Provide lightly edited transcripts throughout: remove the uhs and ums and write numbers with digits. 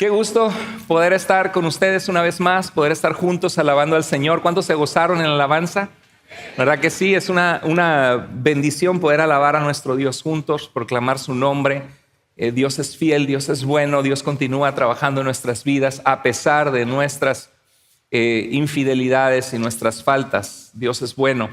Qué gusto poder estar con ustedes una vez más, poder estar juntos alabando al Señor. ¿Cuántos se gozaron en la alabanza? ¿Verdad que sí? Es una bendición poder alabar a nuestro Dios juntos, proclamar su nombre. Dios es fiel, Dios es bueno, Dios continúa trabajando en nuestras vidas a pesar de nuestras infidelidades y nuestras faltas. Dios es bueno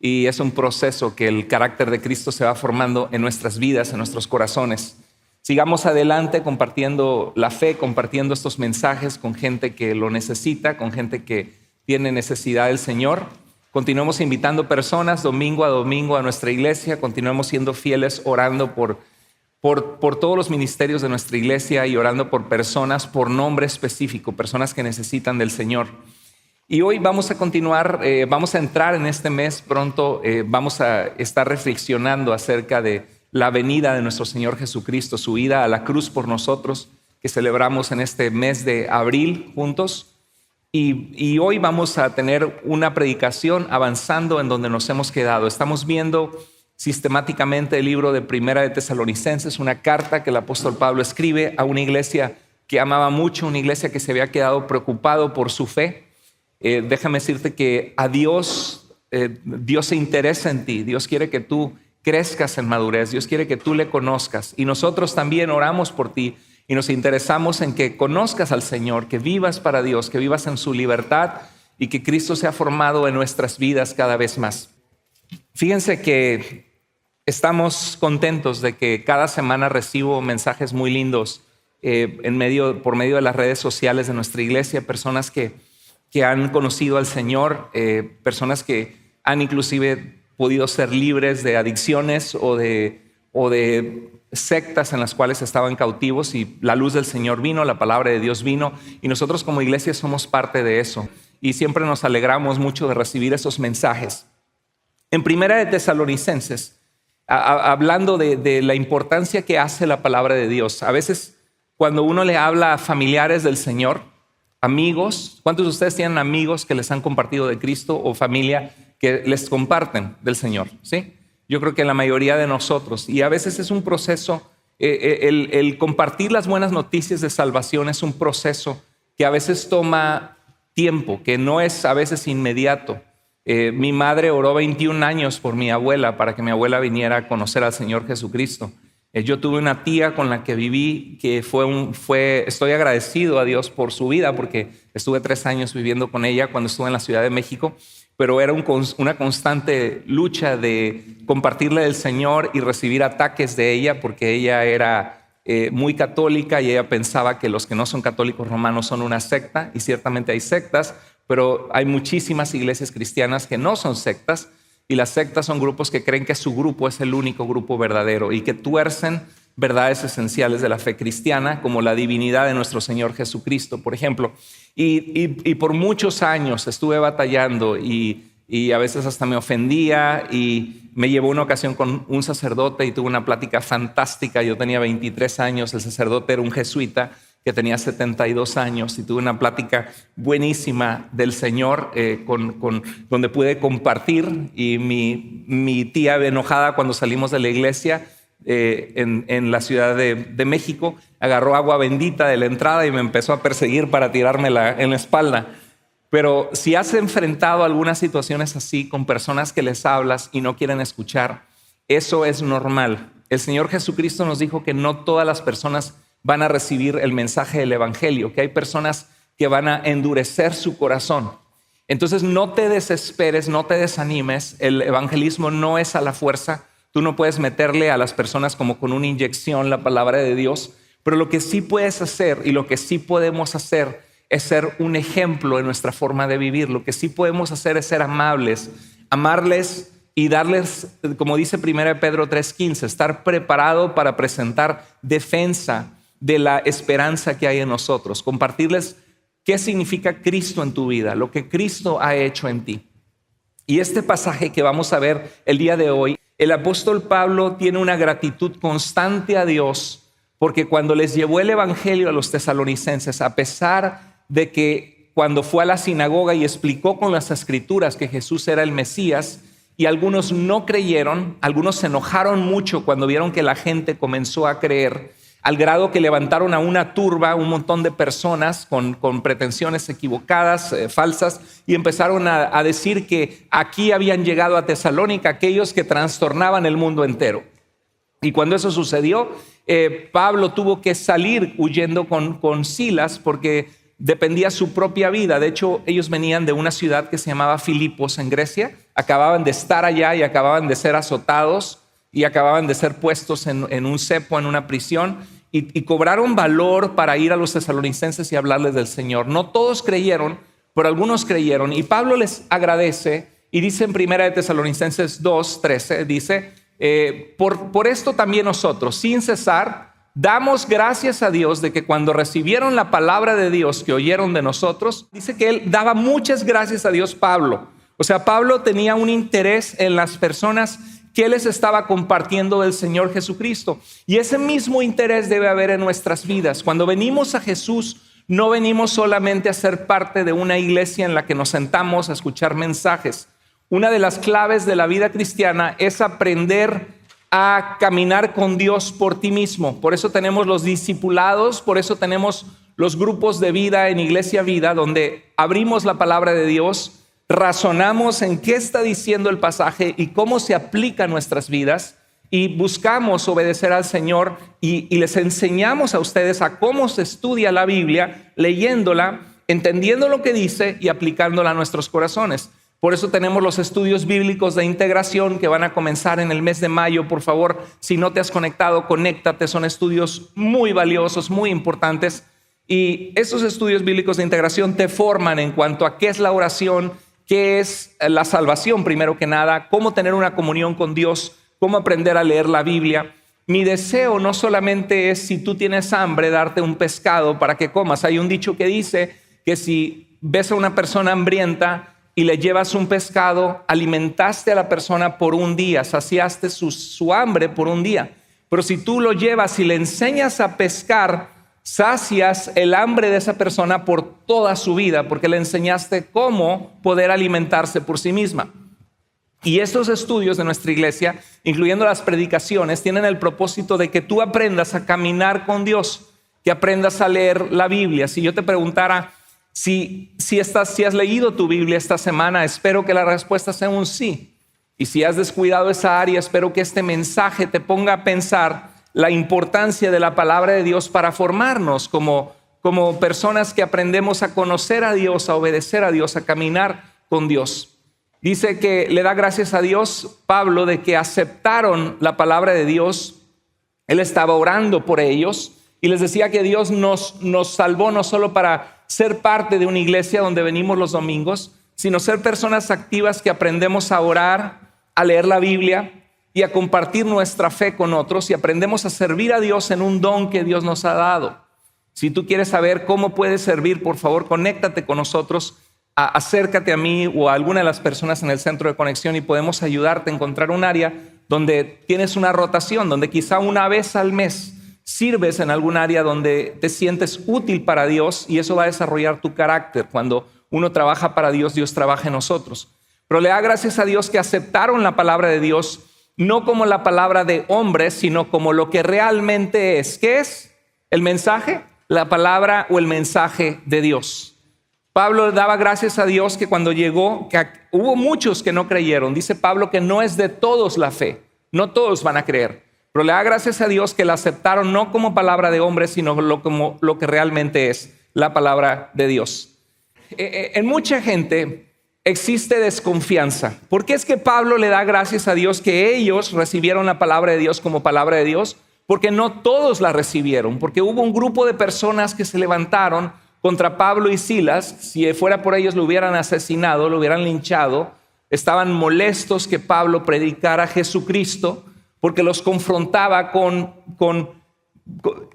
y es un proceso que el carácter de Cristo se va formando en nuestras vidas, en nuestros corazones. Sigamos adelante compartiendo la fe, compartiendo estos mensajes con gente que lo necesita, con gente que tiene necesidad del Señor. Continuemos invitando personas domingo a nuestra iglesia. Continuemos siendo fieles, orando por todos los ministerios de nuestra iglesia y orando por personas, por nombre específico, personas que necesitan del Señor. Y hoy vamos a continuar, vamos a entrar en este mes pronto, vamos a estar reflexionando acerca de la venida de nuestro Señor Jesucristo, su ida a la cruz por nosotros, que celebramos en este mes de abril juntos. Y hoy vamos a tener una predicación avanzando en donde nos hemos quedado. Estamos viendo sistemáticamente el libro de Primera de Tesalonicenses, una carta que el apóstol Pablo escribe a una iglesia que amaba mucho, una iglesia que se había quedado preocupado por su fe. Déjame decirte que a Dios se interesa en ti. Dios quiere que tú crezcas en madurez. Dios quiere que tú le conozcas. Y nosotros también oramos por ti y nos interesamos en que conozcas al Señor, que vivas para Dios, que vivas en su libertad y que Cristo sea formado en nuestras vidas cada vez más. Fíjense que estamos contentos de que cada semana recibo mensajes muy lindos por medio de las redes sociales de nuestra iglesia, personas que han conocido al Señor, personas que han inclusive podido ser libres de adicciones o de sectas en las cuales estaban cautivos, y la luz del Señor vino, la palabra de Dios vino, y nosotros como iglesia somos parte de eso y siempre nos alegramos mucho de recibir esos mensajes. En Primera de Tesalonicenses, hablando de la importancia que hace la palabra de Dios, a veces cuando uno le habla a familiares del Señor, amigos, ¿cuántos de ustedes tienen amigos que les han compartido de Cristo o familia que les comparten del Señor? ¿Sí? Yo creo que la mayoría de nosotros, y a veces es un proceso, el compartir las buenas noticias de salvación es un proceso que a veces toma tiempo, que no es a veces inmediato. Mi madre oró 21 años por mi abuela para que mi abuela viniera a conocer al Señor Jesucristo. Yo tuve una tía con la que viví que estoy agradecido a Dios por su vida porque estuve 3 años viviendo con ella cuando estuve en la Ciudad de México, pero era una constante lucha de compartirle del Señor y recibir ataques de ella porque ella era muy católica y ella pensaba que los que no son católicos romanos son una secta, y ciertamente hay sectas, pero hay muchísimas iglesias cristianas que no son sectas, y las sectas son grupos que creen que su grupo es el único grupo verdadero y que tuercen verdades esenciales de la fe cristiana, como la divinidad de nuestro Señor Jesucristo, por ejemplo. Y por muchos años estuve batallando y a veces hasta me ofendía, y me llevó una ocasión con un sacerdote y tuve una plática fantástica. Yo tenía 23 años, el sacerdote era un jesuita que tenía 72 años, y tuve una plática buenísima del Señor donde pude compartir, y mi tía enojada cuando salimos de la iglesia en la Ciudad de México agarró agua bendita de la entrada y me empezó a perseguir para tirármela en la espalda. Pero si has enfrentado algunas situaciones así con personas que les hablas y no quieren escuchar, eso es normal. El Señor Jesucristo nos dijo que no todas las personas van a recibir el mensaje del evangelio, que hay personas que van a endurecer su corazón. Entonces no te desesperes, no te desanimes. El evangelismo no es a la fuerza. Tú no puedes meterle a las personas como con una inyección la palabra de Dios, pero lo que sí puedes hacer y lo que sí podemos hacer es ser un ejemplo en nuestra forma de vivir. Lo que sí podemos hacer es ser amables, amarles y darles, como dice 1 Pedro 3:15, estar preparado para presentar defensa de la esperanza que hay en nosotros, compartirles qué significa Cristo en tu vida, lo que Cristo ha hecho en ti. Y este pasaje que vamos a ver el día de hoy, el apóstol Pablo tiene una gratitud constante a Dios, porque cuando les llevó el evangelio a los tesalonicenses, a pesar de que cuando fue a la sinagoga y explicó con las escrituras que Jesús era el Mesías, y algunos no creyeron, algunos se enojaron mucho cuando vieron que la gente comenzó a creer, al grado que levantaron a una turba, un montón de personas con pretensiones equivocadas, falsas, y empezaron a decir que aquí habían llegado a Tesalónica aquellos que trastornaban el mundo entero. Y cuando eso sucedió, Pablo tuvo que salir huyendo con Silas porque dependía su propia vida. De hecho, ellos venían de una ciudad que se llamaba Filipos en Grecia, acababan de estar allá y acababan de ser azotados y acababan de ser puestos en un cepo, en una prisión, y cobraron valor para ir a los tesalonicenses y hablarles del Señor. No todos creyeron, pero algunos creyeron, y Pablo les agradece y dice en 1 de Tesalonicenses 2:13, dice: por esto también nosotros, sin cesar, damos gracias a Dios de que cuando recibieron la palabra de Dios que oyeron de nosotros, dice que él daba muchas gracias a Dios, Pablo. O sea, Pablo tenía un interés en las personas que les estaba compartiendo del Señor Jesucristo. Y ese mismo interés debe haber en nuestras vidas. Cuando venimos a Jesús, no venimos solamente a ser parte de una iglesia en la que nos sentamos a escuchar mensajes. Una de las claves de la vida cristiana es aprender a caminar con Dios por ti mismo. Por eso tenemos los discipulados, por eso tenemos los grupos de vida en Iglesia Vida, donde abrimos la palabra de Dios, razonamos en qué está diciendo el pasaje y cómo se aplica a nuestras vidas, y buscamos obedecer al Señor y les enseñamos a ustedes a cómo se estudia la Biblia, leyéndola, entendiendo lo que dice y aplicándola a nuestros corazones. Por eso tenemos los estudios bíblicos de integración que van a comenzar en el mes de mayo. Por favor, si no te has conectado, conéctate. Son estudios muy valiosos, muy importantes. Y esos estudios bíblicos de integración te forman en cuanto a qué es la oración, qué es la salvación, primero que nada, cómo tener una comunión con Dios, cómo aprender a leer la Biblia. Mi deseo no solamente es, si tú tienes hambre, darte un pescado para que comas. Hay un dicho que dice que si ves a una persona hambrienta y le llevas un pescado, alimentaste a la persona por un día, saciaste su hambre por un día. Pero si tú lo llevas y le enseñas a pescar, sacias el hambre de esa persona por toda su vida, porque le enseñaste cómo poder alimentarse por sí misma. Y estos estudios de nuestra iglesia, incluyendo las predicaciones, tienen el propósito de que tú aprendas a caminar con Dios, que aprendas a leer la Biblia. Si yo te preguntara si has leído tu Biblia esta semana, espero que la respuesta sea un sí. Y si has descuidado esa área, espero que este mensaje te ponga a pensar la importancia de la palabra de Dios para formarnos como personas que aprendemos a conocer a Dios, a obedecer a Dios, a caminar con Dios. Dice que le da gracias a Dios, Pablo, de que aceptaron la palabra de Dios. Él estaba orando por ellos y les decía que Dios nos salvó no solo para ser parte de una iglesia donde venimos los domingos, sino ser personas activas que aprendemos a orar, a leer la Biblia y a compartir nuestra fe con otros, y aprendemos a servir a Dios en un don que Dios nos ha dado. Si tú quieres saber cómo puedes servir, por favor, conéctate con nosotros, acércate a mí o a alguna de las personas en el centro de conexión y podemos ayudarte a encontrar un área donde tienes una rotación, donde quizá una vez al mes sirves en algún área donde te sientes útil para Dios, y eso va a desarrollar tu carácter. Cuando uno trabaja para Dios, Dios trabaja en nosotros. Pero le da gracias a Dios que aceptaron la palabra de Dios, no como la palabra de hombres, sino como lo que realmente es. ¿Qué es el mensaje? La palabra o el mensaje de Dios. Pablo daba gracias a Dios que cuando llegó, que hubo muchos que no creyeron. Dice Pablo que no es de todos la fe, no todos van a creer. Pero le da gracias a Dios que la aceptaron no como palabra de hombres, sino como lo que realmente es la palabra de Dios. En mucha gente existe desconfianza. ¿Por qué es que Pablo le da gracias a Dios que ellos recibieron la palabra de Dios como palabra de Dios? Porque no todos la recibieron, porque hubo un grupo de personas que se levantaron contra Pablo y Silas. Si fuera por ellos lo hubieran asesinado, lo hubieran linchado. Estaban molestos que Pablo predicara a Jesucristo, porque los confrontaba con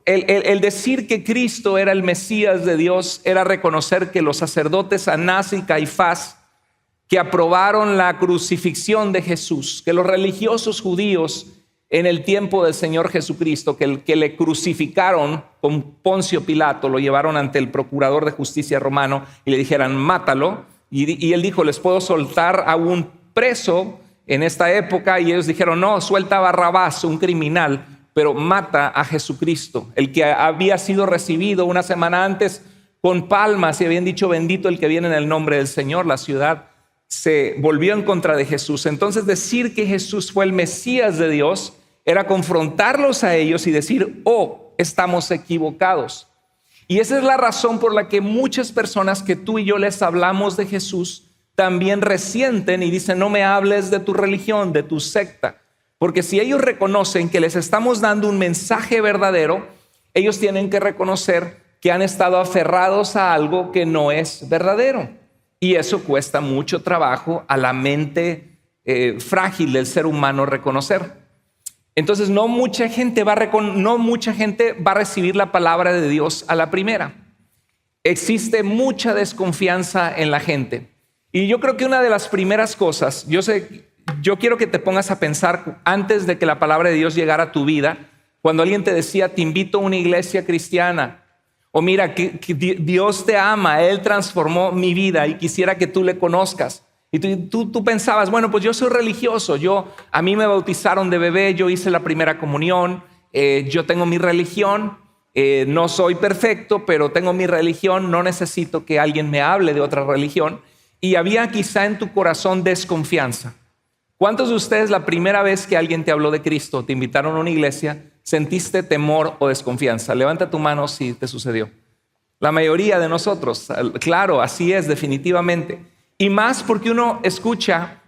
el decir que Cristo era el Mesías de Dios, era reconocer que los sacerdotes Anás y Caifás, que aprobaron la crucifixión de Jesús, que los religiosos judíos en el tiempo del Señor Jesucristo, que le crucificaron con Poncio Pilato, lo llevaron ante el procurador de justicia romano y le dijeran, mátalo. Y él dijo, les puedo soltar a un preso en esta época, y ellos dijeron, no, suelta a Barrabás, un criminal. pero mata a Jesucristo, el que había sido recibido una semana antes con palmas y habían dicho bendito el que viene en el nombre del Señor. La ciudad se volvió en contra de Jesús. Entonces decir que Jesús fue el Mesías de Dios era confrontarlos a ellos y decir, oh, estamos equivocados. Y esa es la razón por la que muchas personas que tú y yo les hablamos de Jesús también resienten y dicen, no me hables de tu religión, de tu secta. Porque si ellos reconocen que les estamos dando un mensaje verdadero, ellos tienen que reconocer que han estado aferrados a algo que no es verdadero. Y eso cuesta mucho trabajo a la mente frágil del ser humano reconocer. Entonces no mucha gente va a recibir la palabra de Dios a la primera. Existe mucha desconfianza en la gente. Y yo creo que una de las primeras cosas, yo quiero que te pongas a pensar antes de que la palabra de Dios llegara a tu vida, cuando alguien te decía, te invito a una iglesia cristiana, o mira, que Dios te ama, Él transformó mi vida y quisiera que tú le conozcas. Y tú pensabas, bueno, pues yo soy religioso, a mí me bautizaron de bebé, yo hice la primera comunión, yo tengo mi religión, no soy perfecto, pero tengo mi religión, no necesito que alguien me hable de otra religión. Y había quizá en tu corazón desconfianza. ¿Cuántos de ustedes la primera vez que alguien te habló de Cristo, te invitaron a una iglesia, sentiste temor o desconfianza? Levanta tu mano si te sucedió. La mayoría de nosotros, claro, así es definitivamente. Y más porque uno escucha,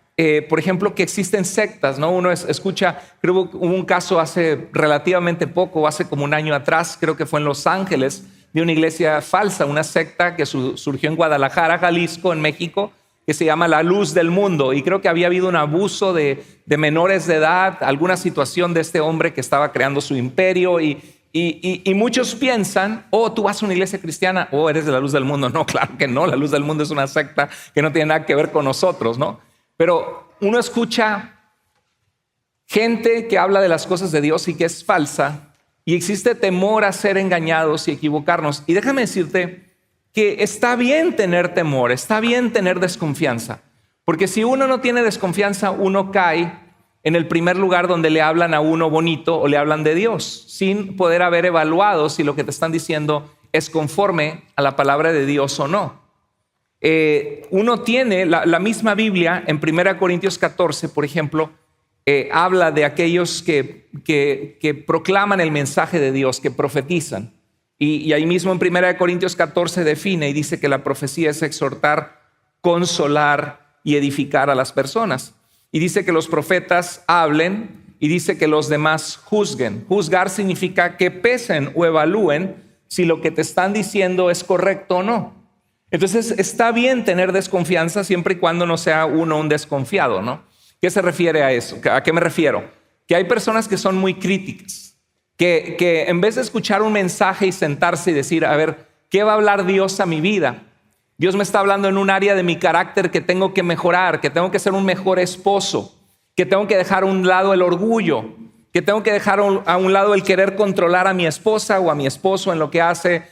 por ejemplo, que existen sectas, ¿no? Uno escucha, creo que hubo un caso hace relativamente poco, hace como un año atrás, creo que fue en Los Ángeles, de una iglesia falsa, una secta que surgió en Guadalajara, Jalisco, en México, que se llama La Luz del Mundo. Y creo que había habido un abuso de menores de edad, alguna situación de este hombre que estaba creando su imperio. Y muchos piensan, oh, tú vas a una iglesia cristiana, oh, eres de la Luz del Mundo. No, claro que no, la Luz del Mundo es una secta que no tiene nada que ver con nosotros, ¿no? Pero uno escucha gente que habla de las cosas de Dios y que es falsa, y existe temor a ser engañados y equivocarnos. Y déjame decirte que está bien tener temor, está bien tener desconfianza, porque si uno no tiene desconfianza, uno cae en el primer lugar donde le hablan a uno bonito o le hablan de Dios, sin poder haber evaluado si lo que te están diciendo es conforme a la palabra de Dios o no. Uno tiene la misma Biblia en 1 Corintios 14, por ejemplo, habla de aquellos que proclaman el mensaje de Dios, que profetizan. Y ahí mismo en 1 Corintios 14 define y dice que la profecía es exhortar, consolar y edificar a las personas. Y dice que los profetas hablen y dice que los demás juzguen. Juzgar significa que pesen o evalúen si lo que te están diciendo es correcto o no. Entonces está bien tener desconfianza siempre y cuando no sea uno un desconfiado, ¿no? ¿Qué se refiere a eso? ¿A qué me refiero? Que hay personas que son muy críticas, que en vez de escuchar un mensaje y sentarse y decir, a ver, ¿qué va a hablar Dios a mi vida? Dios me está hablando en un área de mi carácter que tengo que mejorar, que tengo que ser un mejor esposo, que tengo que dejar a un lado el orgullo, que tengo que dejar a un lado el querer controlar a mi esposa o a mi esposo en lo que hace.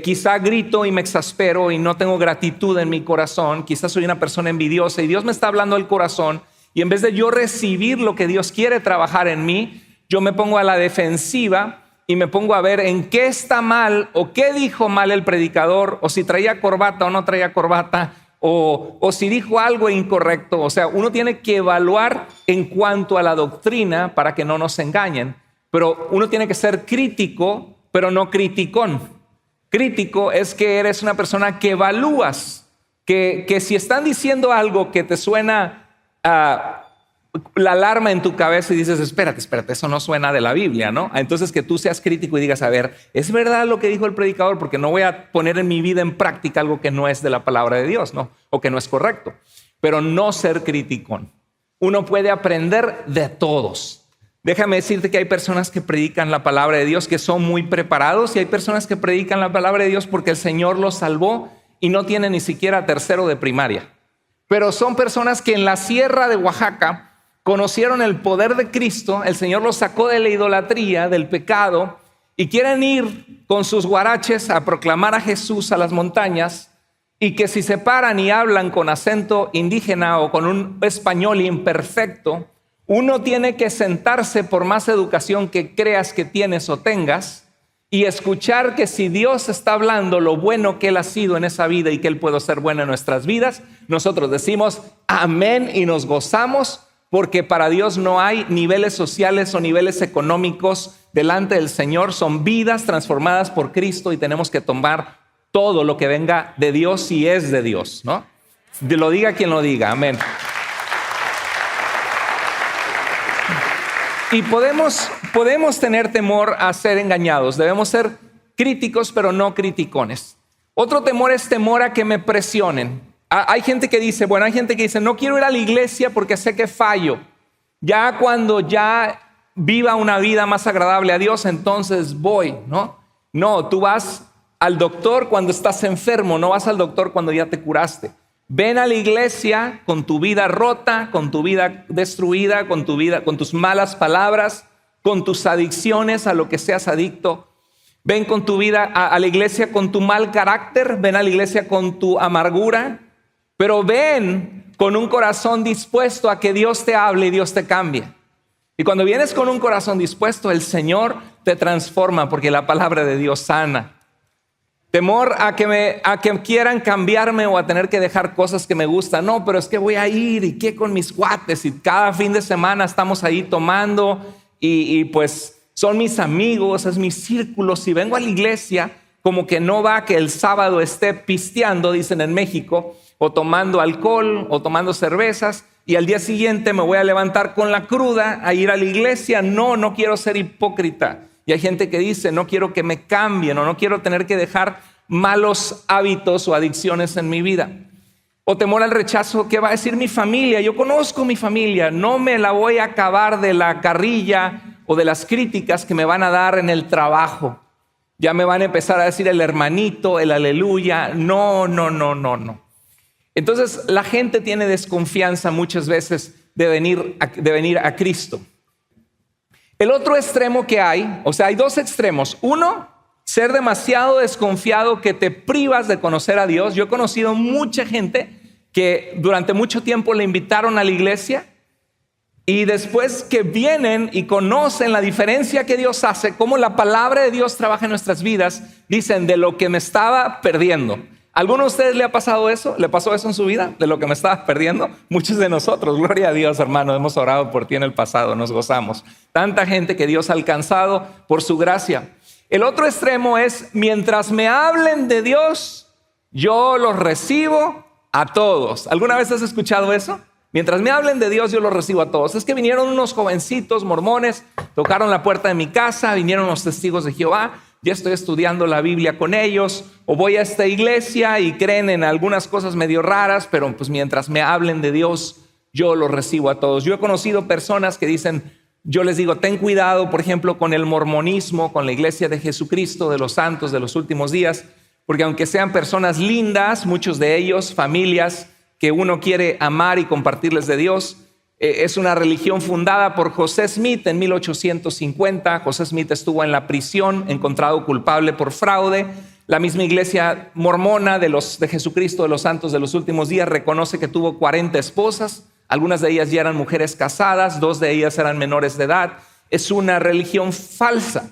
Quizá grito y me exaspero y no tengo gratitud en mi corazón, quizás soy una persona envidiosa y Dios me está hablando al corazón. Y en vez de yo recibir lo que Dios quiere trabajar en mí, yo me pongo a la defensiva y me pongo a ver en qué está mal o qué dijo mal el predicador, o si traía corbata o no traía corbata, o si dijo algo incorrecto. O sea, uno tiene que evaluar en cuanto a la doctrina para que no nos engañen. Pero uno tiene que ser crítico, pero no criticón. Crítico es que eres una persona que evalúas, que si están diciendo algo que te suena la alarma en tu cabeza y dices, espérate, eso no suena de la Biblia, ¿no? Entonces que tú seas crítico y digas, a ver, ¿es verdad lo que dijo el predicador? Porque no voy a poner en mi vida en práctica algo que no es de la palabra de Dios, ¿no? O que no es correcto. Pero no ser criticón. Uno puede aprender de todos. Déjame decirte que hay personas que predican la palabra de Dios que son muy preparados, y hay personas que predican la palabra de Dios porque el Señor los salvó y no tienen ni siquiera tercero de primaria. Pero son personas que en la sierra de Oaxaca conocieron el poder de Cristo, el Señor los sacó de la idolatría, del pecado, y quieren ir con sus guaraches a proclamar a Jesús a las montañas, y que si se paran y hablan con acento indígena o con un español imperfecto, Uno tiene que sentarse por más educación que creas que tienes o tengas y escuchar que si Dios está hablando lo bueno que Él ha sido en esa vida y que Él puede ser bueno en nuestras vidas, nosotros decimos amén y nos gozamos, porque para Dios no hay niveles sociales o niveles económicos delante del Señor. Son vidas transformadas por Cristo y tenemos que tomar todo lo que venga de Dios si es de Dios, ¿no? Lo diga quien lo diga, amén. Y podemos tener temor a ser engañados. Debemos ser críticos, pero no criticones. Otro temor es temor a que me presionen. Hay gente que dice, no quiero ir a la iglesia porque sé que fallo. Ya cuando ya viva una vida más agradable a Dios, entonces voy, ¿no? No, tú vas al doctor cuando estás enfermo, no vas al doctor cuando ya te curaste. Ven a la iglesia con tu vida rota, con tu vida destruida, con tus malas palabras, con tus adicciones a lo que seas adicto. Ven con tu vida a la iglesia con tu mal carácter, ven a la iglesia con tu amargura, pero ven con un corazón dispuesto a que Dios te hable y Dios te cambie. Y cuando vienes con un corazón dispuesto, el Señor te transforma porque la palabra de Dios sana. Temor a que quieran cambiarme o a tener que dejar cosas que me gustan. No, pero es que voy a ir y qué con mis cuates y cada fin de semana estamos ahí tomando y pues son mis amigos, es mi círculo. Si vengo a la iglesia, como que no va que el sábado esté pisteando, dicen en México, o tomando alcohol o tomando cervezas y al día siguiente me voy a levantar con la cruda a ir a la iglesia. No quiero ser hipócrita. Y hay gente que dice, no quiero que me cambien o no quiero tener que dejar malos hábitos o adicciones en mi vida. O temor al rechazo, ¿qué va a decir mi familia? Yo conozco mi familia, no me la voy a acabar de la carrilla o de las críticas que me van a dar en el trabajo. Ya me van a empezar a decir el hermanito, el aleluya. No. Entonces la gente tiene desconfianza muchas veces de venir a Cristo. El otro extremo que hay, o sea, hay dos extremos. Uno, ser demasiado desconfiado que te privas de conocer a Dios. Yo he conocido mucha gente que durante mucho tiempo le invitaron a la iglesia y después que vienen y conocen la diferencia que Dios hace, cómo la palabra de Dios trabaja en nuestras vidas, dicen de lo que me estaba perdiendo. ¿Alguno de ustedes le ha pasado eso? ¿Le pasó eso en su vida? ¿De lo que me estaba perdiendo? Muchos de nosotros, gloria a Dios, hermano, hemos orado por ti en el pasado, nos gozamos. Tanta gente que Dios ha alcanzado por su gracia. El otro extremo es, mientras me hablen de Dios, yo los recibo a todos. ¿Alguna vez has escuchado eso? Mientras me hablen de Dios, yo los recibo a todos. Es que vinieron unos jovencitos mormones, tocaron la puerta de mi casa, vinieron los testigos de Jehová. Ya estoy estudiando la Biblia con ellos, o voy a esta iglesia y creen en algunas cosas medio raras, pero pues mientras me hablen de Dios, yo los recibo a todos. Yo he conocido personas que dicen, yo les digo, ten cuidado, por ejemplo, con el mormonismo, con la iglesia de Jesucristo, de los santos de los últimos días, porque aunque sean personas lindas, muchos de ellos, familias que uno quiere amar y compartirles de Dios, es una religión fundada por José Smith en 1850. José Smith estuvo en la prisión, encontrado culpable por fraude. La misma iglesia mormona de Jesucristo de los santos de los últimos días reconoce que tuvo 40 esposas. Algunas de ellas ya eran mujeres casadas, 2 de ellas eran menores de edad. Es una religión falsa.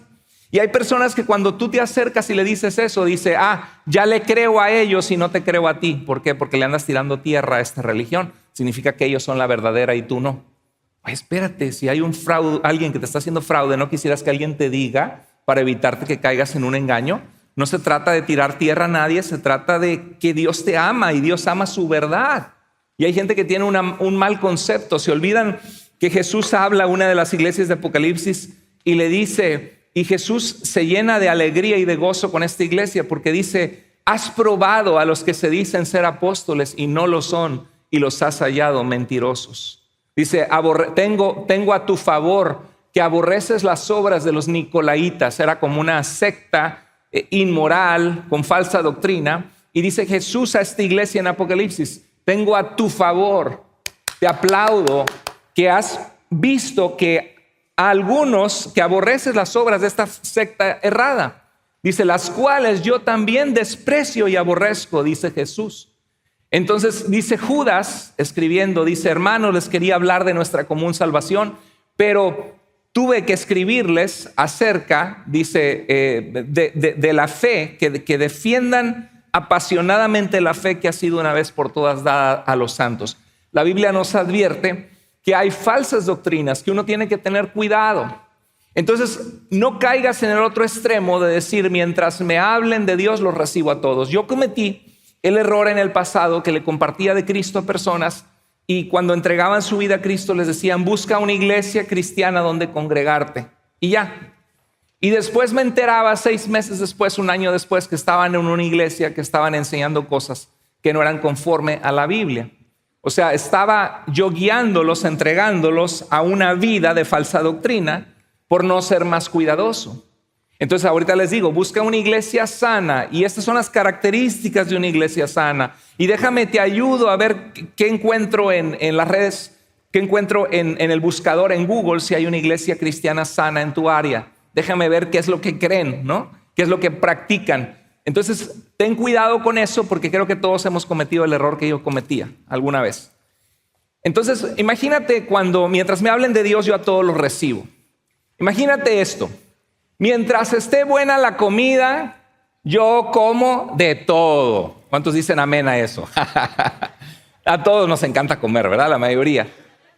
Y hay personas que cuando tú te acercas y le dices eso, dice, ya le creo a ellos y no te creo a ti. ¿Por qué? Porque le andas tirando tierra a esta religión. Significa que ellos son la verdadera y tú no. Ay, espérate, si hay un fraude, alguien que te está haciendo fraude, ¿no quisieras que alguien te diga para evitarte que caigas en un engaño? No se trata de tirar tierra a nadie, se trata de que Dios te ama y Dios ama su verdad. Y hay gente que tiene un mal concepto. Se olvidan que Jesús habla a una de las iglesias de Apocalipsis y le dice, y Jesús se llena de alegría y de gozo con esta iglesia porque dice, has probado a los que se dicen ser apóstoles y no lo son, y los has hallado mentirosos. Dice, tengo a tu favor que aborreces las obras de los nicolaítas. Era como una secta inmoral con falsa doctrina. Y dice Jesús a esta iglesia en Apocalipsis, tengo a tu favor, te aplaudo que has visto que a algunos que aborreces las obras de esta secta errada. Dice, las cuales yo también desprecio y aborrezco, dice Jesús. Entonces dice Judas, escribiendo, dice: hermanos, les quería hablar de nuestra común salvación, pero tuve que escribirles acerca, dice, de la fe, que defiendan apasionadamente la fe que ha sido una vez por todas dada a los santos. La Biblia nos advierte que hay falsas doctrinas, que uno tiene que tener cuidado. Entonces, no caigas en el otro extremo de decir: mientras me hablen de Dios, los recibo a todos. Yo cometí el error en el pasado que le compartía de Cristo a personas, y cuando entregaban su vida a Cristo les decían: busca una iglesia cristiana donde congregarte, y ya. Y después me enteraba 6 meses después, 1 año después, que estaban en una iglesia que estaban enseñando cosas que no eran conforme a la Biblia. O sea, estaba yo guiándolos, entregándolos a una vida de falsa doctrina por no ser más cuidadoso. Entonces ahorita les digo: busca una iglesia sana, y estas son las características de una iglesia sana. Y déjame, te ayudo a ver qué encuentro en las redes, qué encuentro en el buscador en Google, si hay una iglesia cristiana sana en tu área. Déjame ver qué es lo que creen, ¿no? Qué es lo que practican. Entonces, ten cuidado con eso, porque creo que todos hemos cometido el error que yo cometía alguna vez. Entonces, imagínate mientras me hablen de Dios, yo a todos los recibo. Imagínate esto: mientras esté buena la comida, yo como de todo. ¿Cuántos dicen amén a eso? A todos nos encanta comer, ¿verdad? La mayoría.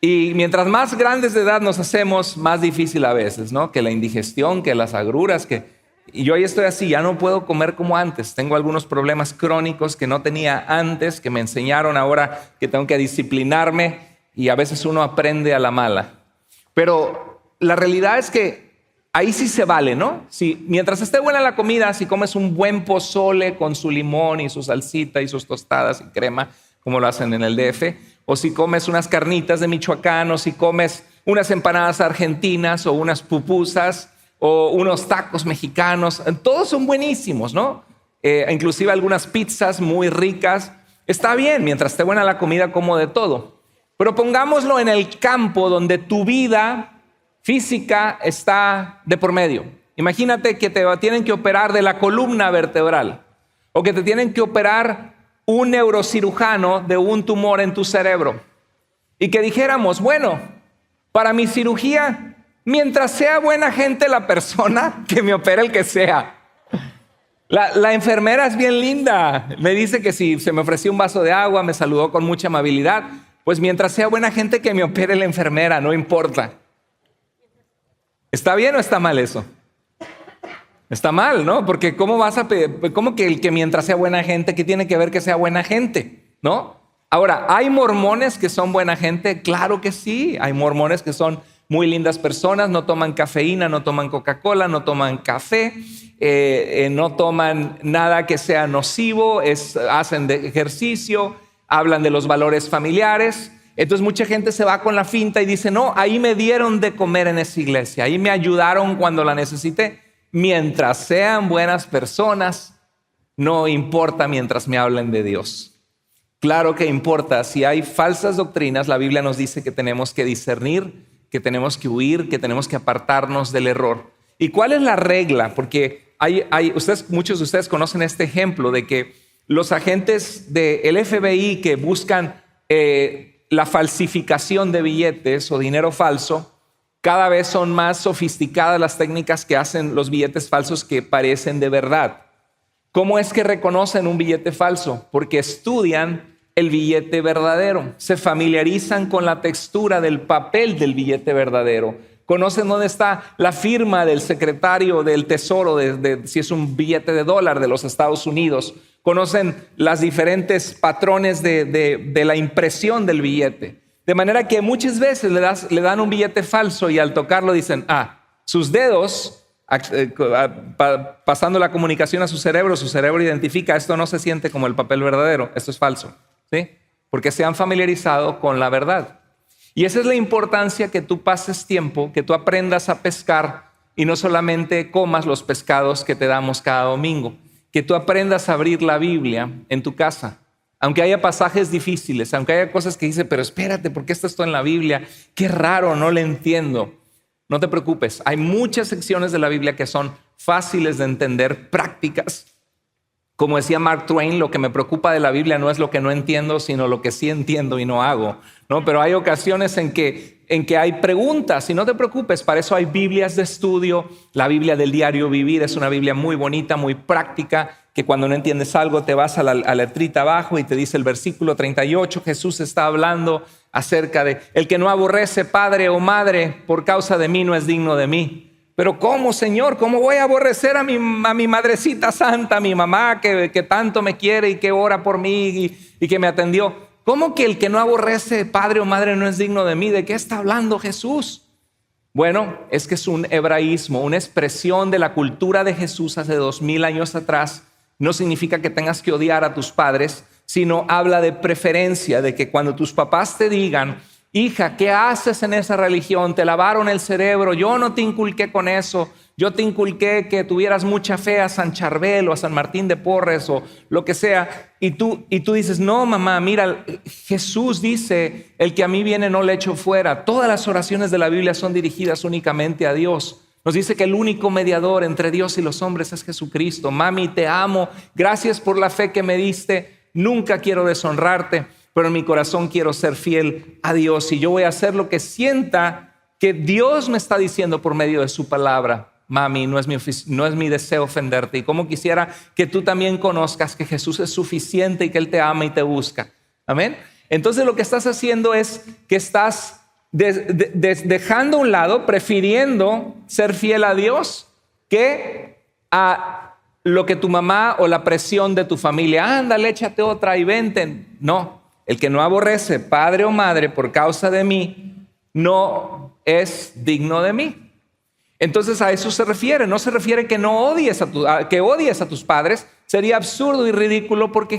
Y mientras más grandes de edad nos hacemos, más difícil a veces, ¿no? Que la indigestión, que las agruras, Y yo ahí estoy así, ya no puedo comer como antes. Tengo algunos problemas crónicos que no tenía antes, que me enseñaron ahora que tengo que disciplinarme, y a veces uno aprende a la mala. Pero la realidad es que ahí sí se vale, ¿no? Si mientras esté buena la comida, si comes un buen pozole con su limón y su salsita y sus tostadas y crema, como lo hacen en el DF, o si comes unas carnitas de Michoacán, o si comes unas empanadas argentinas, o unas pupusas, o unos tacos mexicanos, todos son buenísimos, ¿no? Inclusive algunas pizzas muy ricas. Está bien, mientras esté buena la comida, como de todo. Pero pongámoslo en el campo donde tu vida física está de por medio. Imagínate que te tienen que operar de la columna vertebral, o que te tienen que operar un neurocirujano de un tumor en tu cerebro, y que dijéramos: bueno, para mi cirugía, mientras sea buena gente la persona, que me opere el que sea. La enfermera es bien linda, me dice que si se me ofreció un vaso de agua, me saludó con mucha amabilidad. Pues mientras sea buena gente, que me opere la enfermera, no importa. ¿Está bien o está mal eso? Está mal, ¿no? Porque ¿cómo que el que mientras sea buena gente, qué tiene que ver que sea buena gente? ¿No? Ahora, ¿hay mormones que son buena gente? Claro que sí. Hay mormones que son muy lindas personas, no toman cafeína, no toman Coca-Cola, no toman café, no toman nada que sea nocivo, hacen ejercicio, hablan de los valores familiares. Entonces mucha gente se va con la finta y dice: no, ahí me dieron de comer en esa iglesia, ahí me ayudaron cuando la necesité. Mientras sean buenas personas, no importa mientras me hablen de Dios. Claro que importa. Si hay falsas doctrinas, la Biblia nos dice que tenemos que discernir, que tenemos que huir, que tenemos que apartarnos del error. ¿Y cuál es la regla? Porque muchos de ustedes conocen este ejemplo de que los agentes del FBI que buscan la falsificación de billetes o dinero falso, cada vez son más sofisticadas las técnicas que hacen los billetes falsos que parecen de verdad. ¿Cómo es que reconocen un billete falso? Porque estudian el billete verdadero, se familiarizan con la textura del papel del billete verdadero, conocen dónde está la firma del secretario del Tesoro, si es un billete de dólar de los Estados Unidos, conocen las diferentes patrones de la impresión del billete. De manera que muchas veces le dan un billete falso y al tocarlo dicen: sus dedos, pasando la comunicación a su cerebro identifica: esto no se siente como el papel verdadero, esto es falso. ¿Sí? Porque se han familiarizado con la verdad. Y esa es la importancia, que tú pases tiempo, que tú aprendas a pescar y no solamente comas los pescados que te damos cada domingo, que tú aprendas a abrir la Biblia en tu casa. Aunque haya pasajes difíciles, aunque haya cosas que dice: pero espérate, ¿por qué está esto en la Biblia? Qué raro, no le entiendo. No te preocupes, hay muchas secciones de la Biblia que son fáciles de entender, prácticas, Como decía Mark Twain, lo que me preocupa de la Biblia no es lo que no entiendo, sino lo que sí entiendo y no hago, ¿no? Pero hay ocasiones en que hay preguntas y no te preocupes, para eso hay Biblias de estudio. La Biblia del diario vivir es una Biblia muy bonita, muy práctica, que cuando no entiendes algo te vas a la letrita abajo y te dice el versículo 38, Jesús está hablando acerca de el que no aborrece padre o madre por causa de mí no es digno de mí. Pero ¿cómo, Señor? ¿Cómo voy a aborrecer a mi madrecita santa, a mi mamá que tanto me quiere y que ora por mí y que me atendió? ¿Cómo que el que no aborrece padre o madre no es digno de mí? ¿De qué está hablando Jesús? Bueno, es que es un hebraísmo, una expresión de la cultura de Jesús hace 2000 años atrás. No significa que tengas que odiar a tus padres, sino habla de preferencia, de que cuando tus papás te digan, hija, ¿qué haces en esa religión? Te lavaron el cerebro, yo no te inculqué con eso, yo te inculqué que tuvieras mucha fe a San Charbel o a San Martín de Porres o lo que sea, y tú dices, no mamá, mira, Jesús dice, el que a mí viene no le echo fuera. Todas las oraciones de la Biblia son dirigidas únicamente a Dios. Nos dice que el único mediador entre Dios y los hombres es Jesucristo. Mami, te amo, gracias por la fe que me diste, nunca quiero deshonrarte, pero en mi corazón quiero ser fiel a Dios y yo voy a hacer lo que sienta que Dios me está diciendo por medio de su palabra. Mami, no es mi deseo ofenderte, y como quisiera que tú también conozcas que Jesús es suficiente y que Él te ama y te busca. Amén. Entonces lo que estás haciendo es que estás dejando a un lado, prefiriendo ser fiel a Dios que a lo que tu mamá o la presión de tu familia. Ándale, échate otra y vente. No. El que no aborrece padre o madre por causa de mí no es digno de mí. Entonces a eso se refiere. No se refiere que no odies que odies a tus padres. Sería absurdo y ridículo porque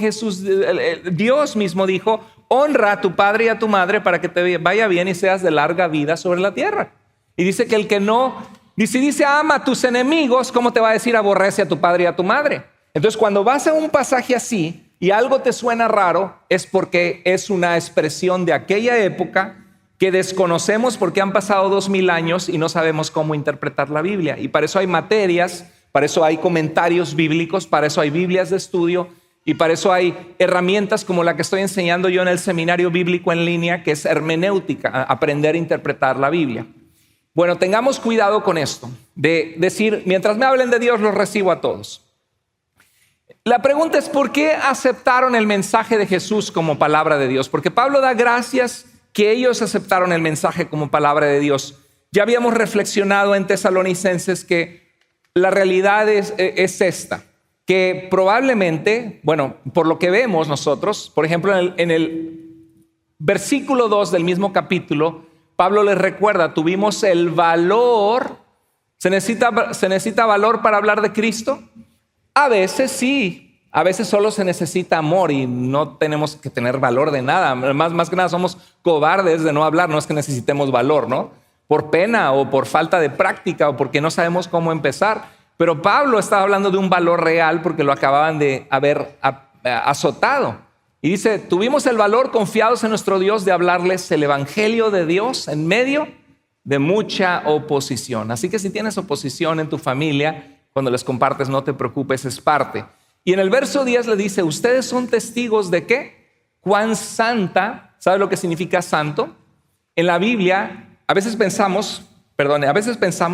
Dios mismo dijo, honra a tu padre y a tu madre para que te vaya bien y seas de larga vida sobre la tierra. Y dice que el que no, si dice ama a tus enemigos, ¿cómo te va a decir aborrece a tu padre y a tu madre? Entonces cuando vas a un pasaje así, y algo te suena raro, es porque es una expresión de aquella época que desconocemos porque han pasado 2000 años y no sabemos cómo interpretar la Biblia. Y para eso hay materias, para eso hay comentarios bíblicos, para eso hay Biblias de estudio y para eso hay herramientas como la que estoy enseñando yo en el seminario bíblico en línea, que es hermenéutica, aprender a interpretar la Biblia. Bueno, tengamos cuidado con esto, de decir, mientras me hablen de Dios los recibo a todos. La pregunta es, ¿por qué aceptaron el mensaje de Jesús como palabra de Dios? Porque Pablo da gracias que ellos aceptaron el mensaje como palabra de Dios. Ya habíamos reflexionado en Tesalonicenses que la realidad es esta, que probablemente, bueno, por lo que vemos nosotros, por ejemplo, en el versículo 2 del mismo capítulo, Pablo les recuerda, tuvimos el valor. ¿Se necesita valor para hablar de Cristo? A veces sí, a veces solo se necesita amor y no tenemos que tener valor de nada. Más que nada somos cobardes de no hablar, no es que necesitemos valor, ¿no? Por pena o por falta de práctica o porque no sabemos cómo empezar. Pero Pablo estaba hablando de un valor real porque lo acababan de haber azotado. Y dice, tuvimos el valor confiados en nuestro Dios de hablarles el evangelio de Dios en medio de mucha oposición. Así que si tienes oposición en tu familia, cuando les compartes, no te preocupes, es parte. Y en el verso 10 le dice, ustedes son testigos de ¿qué? Cuán santa, ¿sabe lo que significa santo? En la Biblia, a veces pensamos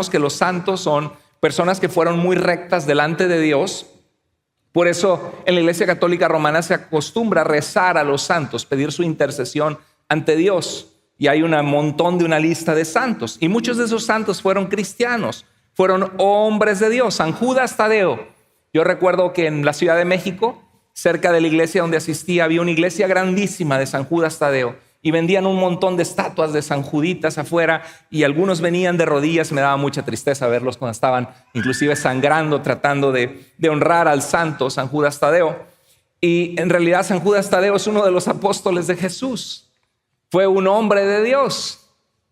que los santos son personas que fueron muy rectas delante de Dios. Por eso en la Iglesia Católica Romana se acostumbra a rezar a los santos, pedir su intercesión ante Dios. Y hay un montón de una lista de santos. Y muchos de esos santos fueron cristianos. Fueron hombres de Dios. San Judas Tadeo. Yo recuerdo que en la Ciudad de México, cerca de la iglesia donde asistía, había una iglesia grandísima de San Judas Tadeo y vendían un montón de estatuas de San Juditas afuera y algunos venían de rodillas. Me daba mucha tristeza verlos cuando estaban inclusive sangrando, tratando de honrar al santo San Judas Tadeo. Y en realidad San Judas Tadeo es uno de los apóstoles de Jesús. Fue un hombre de Dios.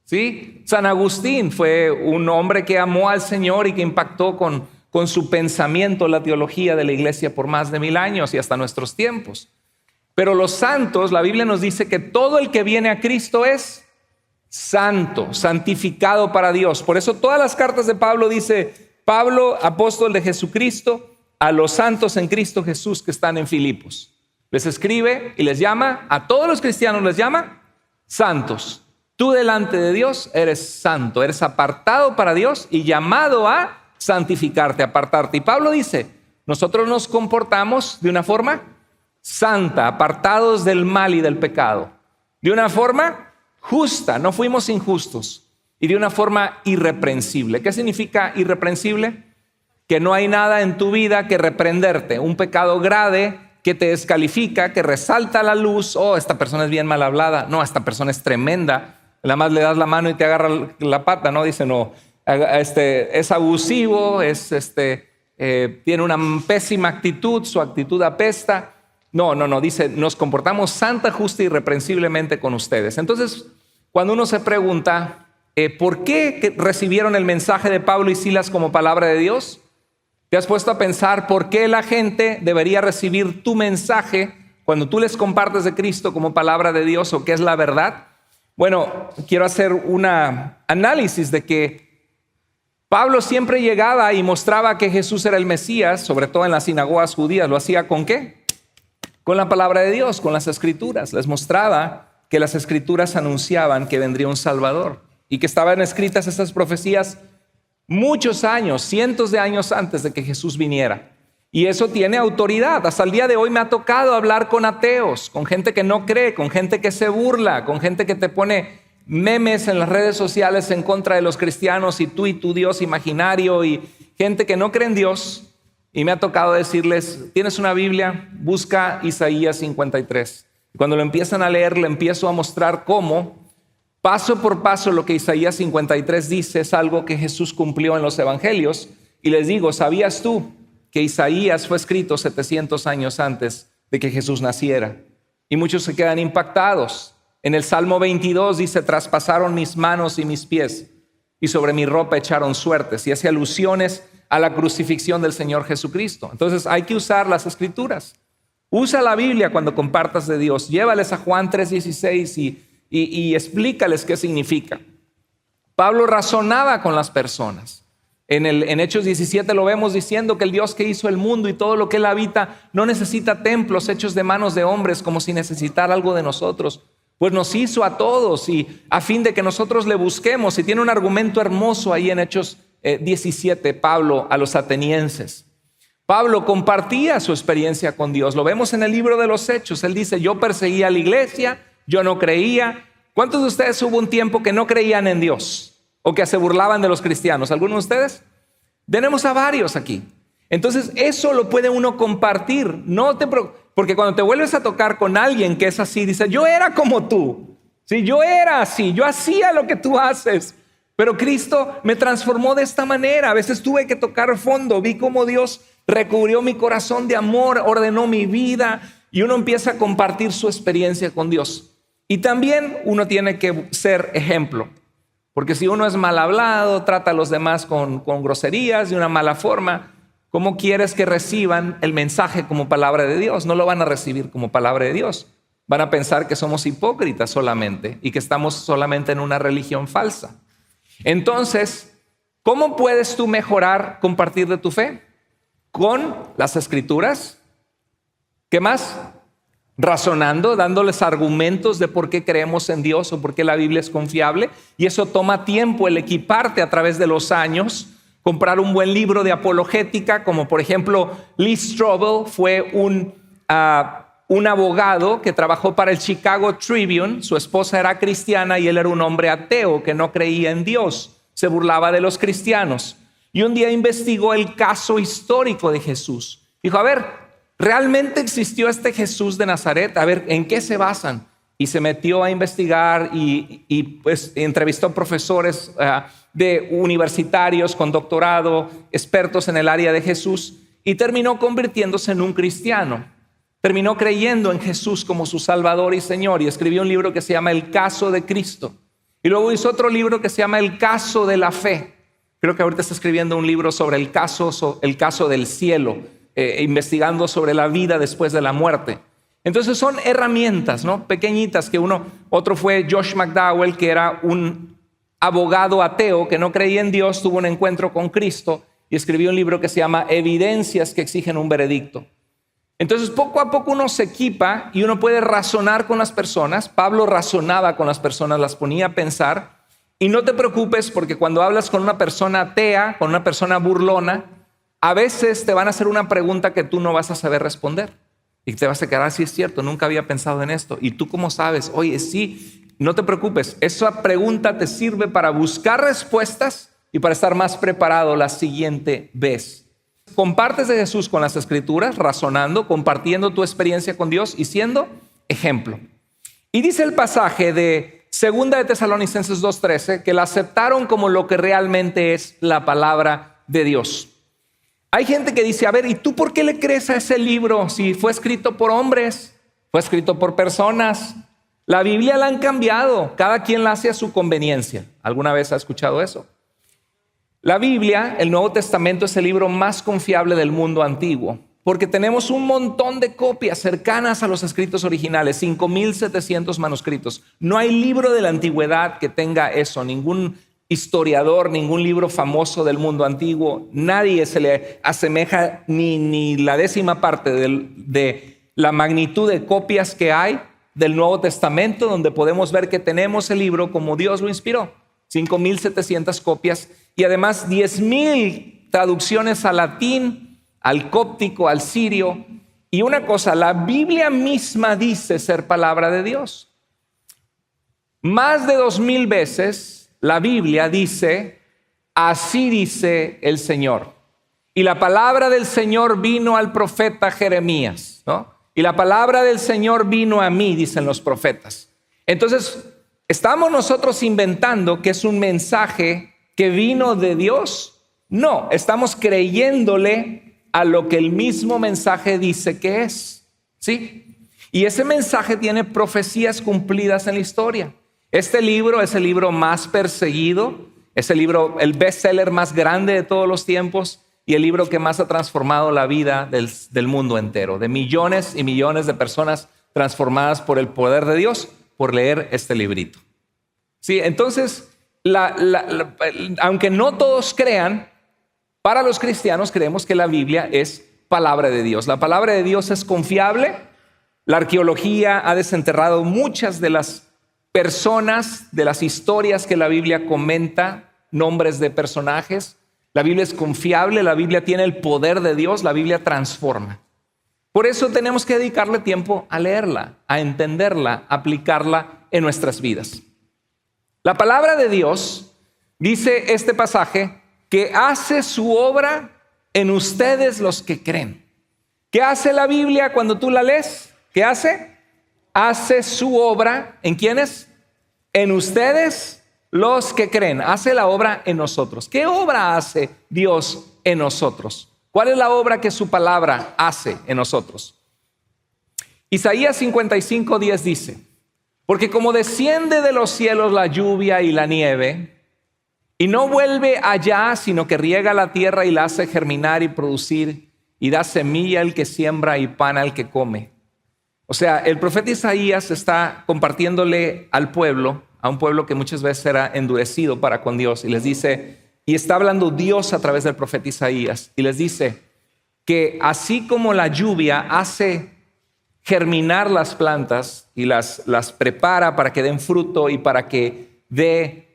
¿Sí? San Agustín fue un hombre que amó al Señor y que impactó con su pensamiento la teología de la iglesia por más de 1000 años y hasta nuestros tiempos. Pero los santos, la Biblia nos dice que todo el que viene a Cristo es santo, santificado para Dios. Por eso todas las cartas de Pablo dice, Pablo, apóstol de Jesucristo, a los santos en Cristo Jesús que están en Filipos. Les escribe y les llama, a todos los cristianos les llama santos. Tú delante de Dios eres santo, eres apartado para Dios y llamado a santificarte, apartarte. Y Pablo dice, nosotros nos comportamos de una forma santa, apartados del mal y del pecado. De una forma justa, no fuimos injustos. Y de una forma irreprensible. ¿Qué significa irreprensible? Que no hay nada en tu vida que reprenderte. Un pecado grave que te descalifica, que resalta la luz. Oh, esta persona es bien mal hablada. No, esta persona es tremenda. Nada más le das la mano y te agarra la pata, ¿no? Dice, no, es abusivo, tiene una pésima actitud, su actitud apesta. No, dice, nos comportamos santa, justa y irreprensiblemente con ustedes. Entonces, cuando uno se pregunta, ¿por qué recibieron el mensaje de Pablo y Silas como palabra de Dios? ¿Te has puesto a pensar por qué la gente debería recibir tu mensaje cuando tú les compartes de Cristo como palabra de Dios o qué es la verdad? Bueno, quiero hacer un análisis de que Pablo siempre llegaba y mostraba que Jesús era el Mesías, sobre todo en las sinagogas judías. ¿Lo hacía con qué? Con la palabra de Dios, con las Escrituras. Les mostraba que las Escrituras anunciaban que vendría un Salvador y que estaban escritas estas profecías muchos años, cientos de años antes de que Jesús viniera. Y eso tiene autoridad. Hasta el día de hoy me ha tocado hablar con ateos, con gente que no cree, con gente que se burla, con gente que te pone memes en las redes sociales en contra de los cristianos y tú y tu Dios imaginario y gente que no cree en Dios. Y me ha tocado decirles, ¿tienes una Biblia? Busca Isaías 53. Y cuando lo empiezan a leer, le empiezo a mostrar cómo, paso por paso, lo que Isaías 53 dice es algo que Jesús cumplió en los evangelios. Y les digo, ¿sabías tú que Isaías fue escrito 700 años antes de que Jesús naciera? Y muchos se quedan impactados. En el Salmo 22 dice, traspasaron mis manos y mis pies, y sobre mi ropa echaron suertes. Y hace alusiones a la crucifixión del Señor Jesucristo. Entonces hay que usar las Escrituras. Usa la Biblia cuando compartas de Dios. Llévales a Juan 3:16 y explícales qué significa. Pablo razonaba con las personas. En Hechos 17 lo vemos diciendo que el Dios que hizo el mundo y todo lo que él habita no necesita templos hechos de manos de hombres como si necesitara algo de nosotros. Pues nos hizo a todos y a fin de que nosotros le busquemos. Y tiene un argumento hermoso ahí en Hechos 17, Pablo a los atenienses. Pablo compartía su experiencia con Dios. Lo vemos en el libro de los Hechos. Él dice, yo perseguía a la iglesia, yo no creía. ¿Cuántos de ustedes hubo un tiempo que no creían en Dios o que se burlaban de los cristianos? ¿Algunos de ustedes? Tenemos a varios aquí. Entonces eso lo puede uno compartir. Porque cuando te vuelves a tocar con alguien que es así, dice, yo era como tú. Sí, yo era así, yo hacía lo que tú haces. Pero Cristo me transformó de esta manera. A veces tuve que tocar fondo. Vi cómo Dios recubrió mi corazón de amor, ordenó mi vida. Y uno empieza a compartir su experiencia con Dios. Y también uno tiene que ser ejemplo. Porque si uno es mal hablado, trata a los demás con groserías, de una mala forma, ¿cómo quieres que reciban el mensaje como palabra de Dios? No lo van a recibir como palabra de Dios. Van a pensar que somos hipócritas solamente y que estamos solamente en una religión falsa. Entonces, ¿cómo puedes tú mejorar compartir de tu fe? Con las Escrituras. ¿Qué más? Razonando, dándoles argumentos de por qué creemos en Dios o por qué la Biblia es confiable. Y eso toma tiempo, el equiparte a través de los años. Comprar un buen libro de apologética, como por ejemplo Lee Strobel fue un abogado que trabajó para el Chicago Tribune. Su esposa era cristiana y él era un hombre ateo que no creía en Dios. Se burlaba de los cristianos. Y un día investigó el caso histórico de Jesús. Dijo, a ver, ¿realmente existió este Jesús de Nazaret? A ver, ¿en qué se basan? Y se metió a investigar y pues entrevistó profesores de universitarios con doctorado, expertos en el área de Jesús, y terminó convirtiéndose en un cristiano. Terminó creyendo en Jesús como su Salvador y Señor y escribió un libro que se llama El Caso de Cristo. Y luego hizo otro libro que se llama El Caso de la Fe. Creo que ahorita está escribiendo un libro sobre el caso del cielo, investigando sobre la vida después de la muerte. Entonces son herramientas, ¿no? Pequeñitas que otro fue Josh McDowell, que era un abogado ateo que no creía en Dios, tuvo un encuentro con Cristo y escribió un libro que se llama Evidencias que exigen un veredicto. Entonces, poco a poco uno se equipa y uno puede razonar con las personas. Pablo razonaba con las personas, las ponía a pensar. Y no te preocupes porque cuando hablas con una persona atea, con una persona burlona, a veces te van a hacer una pregunta que tú no vas a saber responder. Y te vas a quedar, sí es cierto, nunca había pensado en esto. ¿Y tú cómo sabes? Oye, sí, no te preocupes. Esa pregunta te sirve para buscar respuestas y para estar más preparado la siguiente vez. Compartes de Jesús con las Escrituras, razonando, compartiendo tu experiencia con Dios y siendo ejemplo. Y dice el pasaje de 2 de Tesalonicenses 2:13 que la aceptaron como lo que realmente es la palabra de Dios. Hay gente que dice, a ver, ¿y tú por qué le crees a ese libro si fue escrito por hombres? Fue escrito por personas. La Biblia la han cambiado, cada quien la hace a su conveniencia. ¿Alguna vez has escuchado eso? La Biblia, el Nuevo Testamento, es el libro más confiable del mundo antiguo, porque tenemos un montón de copias cercanas a los escritos originales, 5,700 manuscritos. No hay libro de la antigüedad que tenga eso, ningún historiador, ningún libro famoso del mundo antiguo, nadie se le asemeja ni la 10ª parte de la magnitud de copias que hay del Nuevo Testamento, donde podemos ver que tenemos el libro como Dios lo inspiró. 5,700 copias y además 10,000 traducciones al latín, al cóptico, al sirio. Y una cosa, la Biblia misma dice ser palabra de Dios. Más de 2,000 veces la Biblia dice, así dice el Señor. Y la palabra del Señor vino al profeta Jeremías, ¿no? Y la palabra del Señor vino a mí, dicen los profetas. Entonces, ¿estamos nosotros inventando que es un mensaje que vino de Dios? No, estamos creyéndole a lo que el mismo mensaje dice que es, ¿sí? Y ese mensaje tiene profecías cumplidas en la historia. Este libro es el libro más perseguido, es el libro, el bestseller más grande de todos los tiempos y el libro que más ha transformado la vida del mundo entero, de millones y millones de personas transformadas por el poder de Dios por leer este librito. Sí, entonces, aunque no todos crean, para los cristianos creemos que la Biblia es palabra de Dios. La palabra de Dios es confiable. La arqueología ha desenterrado muchas de las personas, de las historias que la Biblia comenta, nombres de personajes. La Biblia es confiable, la Biblia tiene el poder de Dios, la Biblia transforma. Por eso tenemos que dedicarle tiempo a leerla, a entenderla, a aplicarla en nuestras vidas. La palabra de Dios, dice este pasaje, que hace su obra en ustedes los que creen. ¿Qué hace la Biblia cuando tú la lees? ¿Qué hace? Hace su obra, ¿en quiénes? En ustedes los que creen. Hace la obra en nosotros. ¿Qué obra hace Dios en nosotros? ¿Cuál es la obra que su palabra hace en nosotros? Isaías 55:10 dice, porque como desciende de los cielos la lluvia y la nieve, y no vuelve allá, sino que riega la tierra y la hace germinar y producir, y da semilla al que siembra y pan al que come. O sea, el profeta Isaías está compartiéndole al pueblo, a un pueblo que muchas veces era endurecido para con Dios, y les dice, y está hablando Dios a través del profeta Isaías, y les dice que así como la lluvia hace germinar las plantas y las prepara para que den fruto y para que dé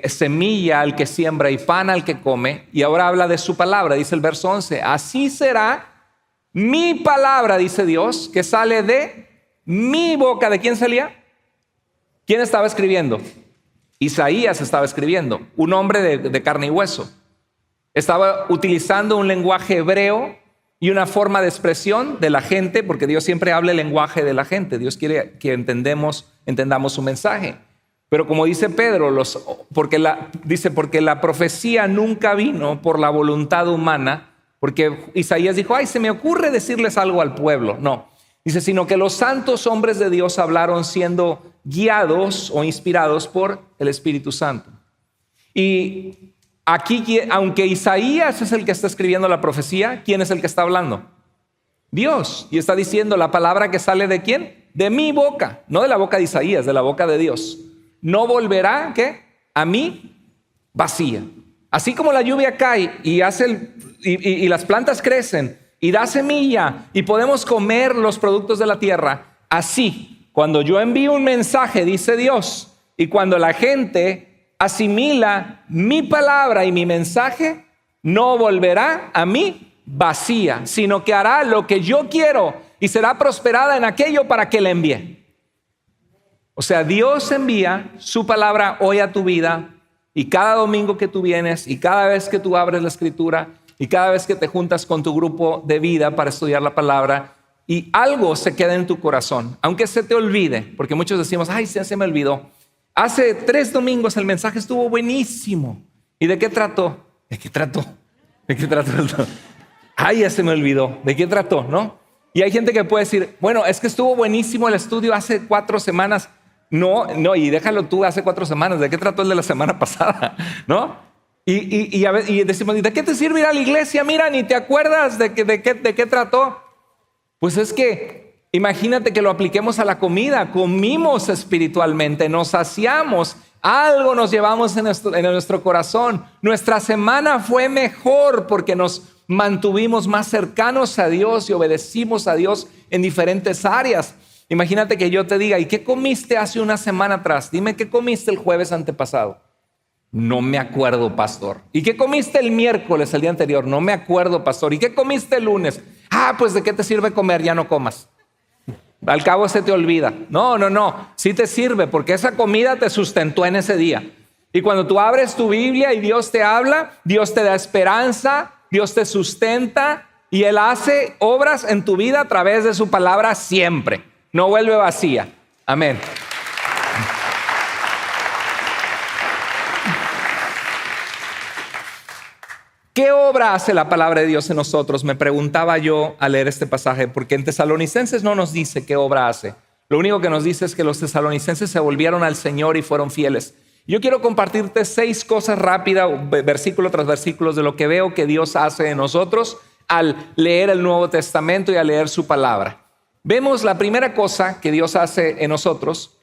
semilla al que siembra y pan al que come, y ahora habla de su palabra, dice el verso 11, así será mi palabra, dice Dios, que sale de mi boca. ¿De quién salía? ¿Quién estaba escribiendo? Isaías estaba escribiendo, un hombre de carne y hueso. Estaba utilizando un lenguaje hebreo y una forma de expresión de la gente, porque Dios siempre habla el lenguaje de la gente. Dios quiere que entendamos su mensaje. Pero como dice Pedro, porque la profecía nunca vino por la voluntad humana, porque Isaías dijo, ay, se me ocurre decirles algo al pueblo. No, dice, sino que los santos hombres de Dios hablaron siendo guiados o inspirados por el Espíritu Santo. Y aquí, aunque Isaías es el que está escribiendo la profecía, ¿quién es el que está hablando? Dios. Y está diciendo la palabra que sale ¿de quién? De mi boca, no de la boca de Isaías, de la boca de Dios. No volverá, ¿qué? A mí vacía. Así como la lluvia cae y las plantas crecen y da semilla y podemos comer los productos de la tierra, así, cuando yo envío un mensaje, dice Dios, y cuando la gente asimila mi palabra y mi mensaje, no volverá a mí vacía, sino que hará lo que yo quiero y será prosperada en aquello para que la envíe. O sea, Dios envía su palabra hoy a tu vida, y cada domingo que tú vienes y cada vez que tú abres la escritura y cada vez que te juntas con tu grupo de vida para estudiar la palabra, y algo se queda en tu corazón, aunque se te olvide, porque muchos decimos, ay, se me olvidó. Hace 3 domingos el mensaje estuvo buenísimo. ¿Y de qué trató? ¿De qué trató? ¿De qué trató? Ay, ya se me olvidó. ¿De qué trató? ¿No? Y hay gente que puede decir, bueno, es que estuvo buenísimo el estudio hace 4 semanas. No, y déjalo tú hace 4 semanas. ¿De qué trató el de la semana pasada? ¿No? Y decimos, ¿de qué te sirve ir a la iglesia? Mira, ni te acuerdas de qué trató. Pues es que imagínate que lo apliquemos a la comida. Comimos espiritualmente, nos saciamos, algo nos llevamos en nuestro corazón. Nuestra semana fue mejor porque nos mantuvimos más cercanos a Dios y obedecimos a Dios en diferentes áreas. Imagínate que yo te diga, ¿y qué comiste hace una semana atrás? Dime, ¿qué comiste el jueves antepasado? No me acuerdo, pastor. ¿Y qué comiste el miércoles, el día anterior? No me acuerdo, pastor. ¿Y qué comiste el lunes? Pues ¿de qué te sirve comer? Ya no comas. Al cabo se te olvida. No. Sí te sirve porque esa comida te sustentó en ese día. Y cuando tú abres tu Biblia y Dios te habla, Dios te da esperanza, Dios te sustenta y Él hace obras en tu vida a través de su palabra siempre. No vuelve vacía. Amén. ¿Qué obra hace la palabra de Dios en nosotros? Me preguntaba yo al leer este pasaje, porque en Tesalonicenses no nos dice qué obra hace. Lo único que nos dice es que los tesalonicenses se volvieron al Señor y fueron fieles. Yo quiero compartirte 6 cosas rápidas, versículo tras versículo, de lo que veo que Dios hace en nosotros al leer el Nuevo Testamento y al leer su palabra. Vemos la primera cosa que Dios hace en nosotros.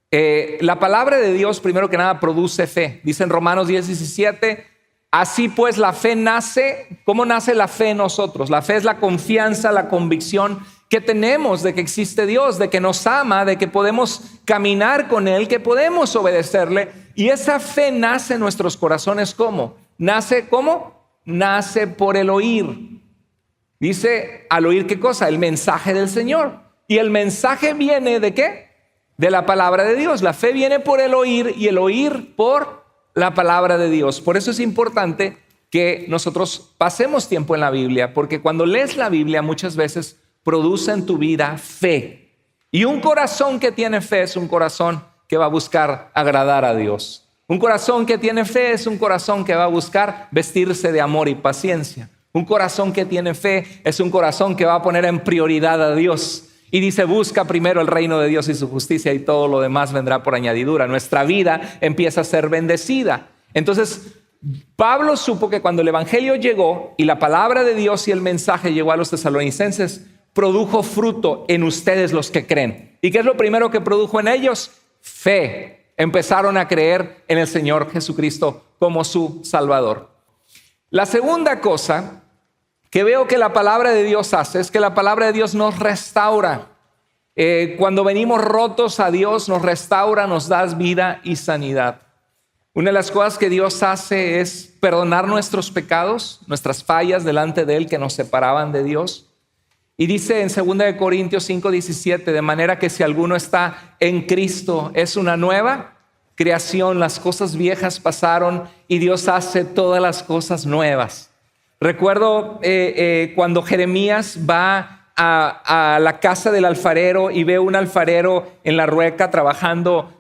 La palabra de Dios, primero que nada, produce fe. Dice en Romanos 10:17, así pues la fe nace. ¿Cómo nace la fe en nosotros? La fe es la confianza, la convicción que tenemos de que existe Dios, de que nos ama, de que podemos caminar con Él, que podemos obedecerle. Y esa fe nace en nuestros corazones. ¿Cómo? ¿Nace cómo? Nace por el oír. Dice, al oír, ¿qué cosa? El mensaje del Señor. Y el mensaje viene ¿de qué? De la palabra de Dios. La fe viene por el oír y el oír por la palabra de Dios. Por eso es importante que nosotros pasemos tiempo en la Biblia, porque cuando lees la Biblia muchas veces produce en tu vida fe. Y un corazón que tiene fe es un corazón que va a buscar agradar a Dios. Un corazón que tiene fe es un corazón que va a buscar vestirse de amor y paciencia. Un corazón que tiene fe es un corazón que va a poner en prioridad a Dios. Y dice, busca primero el reino de Dios y su justicia y todo lo demás vendrá por añadidura. Nuestra vida empieza a ser bendecida. Entonces, Pablo supo que cuando el evangelio llegó y la palabra de Dios y el mensaje llegó a los tesalonicenses, produjo fruto en ustedes los que creen. ¿Y qué es lo primero que produjo en ellos? Fe. Empezaron a creer en el Señor Jesucristo como su Salvador. La segunda cosa que veo que la palabra de Dios hace es que la palabra de Dios nos restaura. Cuando venimos rotos a Dios, nos restaura, nos da vida y sanidad. Una de las cosas que Dios hace es perdonar nuestros pecados, nuestras fallas delante de Él que nos separaban de Dios. Y dice en 2 Corintios 5:17, de manera que si alguno está en Cristo es una nueva creación, las cosas viejas pasaron y Dios hace todas las cosas nuevas. Recuerdo cuando Jeremías va a la casa del alfarero y ve un alfarero en la rueca trabajando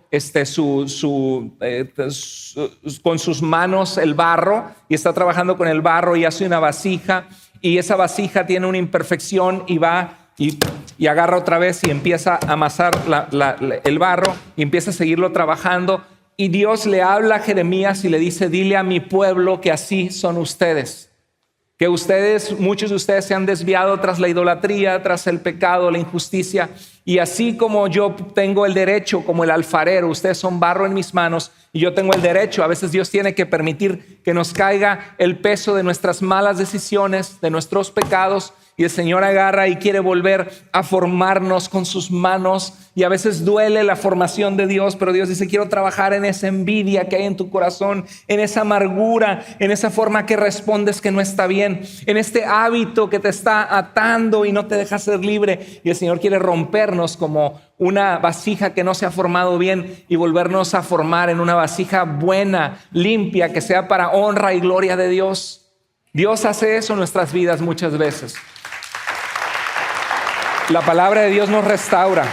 con sus manos el barro, y está trabajando con el barro y hace una vasija, y esa vasija tiene una imperfección y va y agarra otra vez y empieza a amasar el barro y empieza a seguirlo trabajando. Y Dios le habla a Jeremías y le dice, dile a mi pueblo que así son ustedes, que muchos de ustedes se han desviado tras la idolatría, tras el pecado, la injusticia. Y así como yo tengo el derecho, como el alfarero, ustedes son barro en mis manos y yo tengo el derecho. A veces Dios tiene que permitir que nos caiga el peso de nuestras malas decisiones, de nuestros pecados. Y el Señor agarra y quiere volver a formarnos con sus manos. Y a veces duele la formación de Dios, pero Dios dice: quiero trabajar en esa envidia que hay en tu corazón, en esa amargura, en esa forma que respondes que no está bien, en este hábito que te está atando y no te deja ser libre. Y el Señor quiere rompernos como una vasija que no se ha formado bien y volvernos a formar en una vasija buena, limpia, que sea para honra y gloria de Dios. Dios hace eso en nuestras vidas muchas veces. La palabra de Dios nos restaura.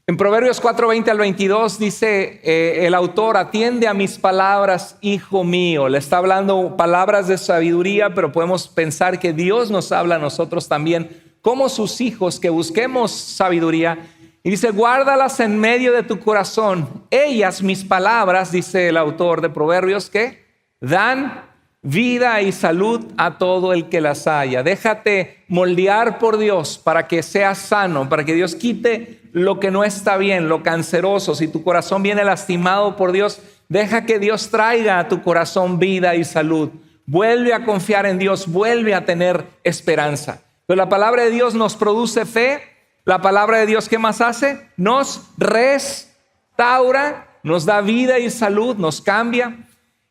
En Proverbios 4:20 al 22 dice el autor: atiende a mis palabras, hijo mío. Le está hablando palabras de sabiduría, pero podemos pensar que Dios nos habla a nosotros también como sus hijos, que busquemos sabiduría. Y dice: guárdalas en medio de tu corazón. Ellas, mis palabras, dice el autor de Proverbios, que dan vida y salud a todo el que las haya. Déjate moldear por Dios para que seas sano, para que Dios quite lo que no está bien, lo canceroso. Si tu corazón viene lastimado por Dios, deja que Dios traiga a tu corazón vida y salud. Vuelve a confiar en Dios, vuelve a tener esperanza. Pero la palabra de Dios nos produce fe. La palabra de Dios, ¿qué más hace? Nos restaura, nos da vida y salud, nos cambia.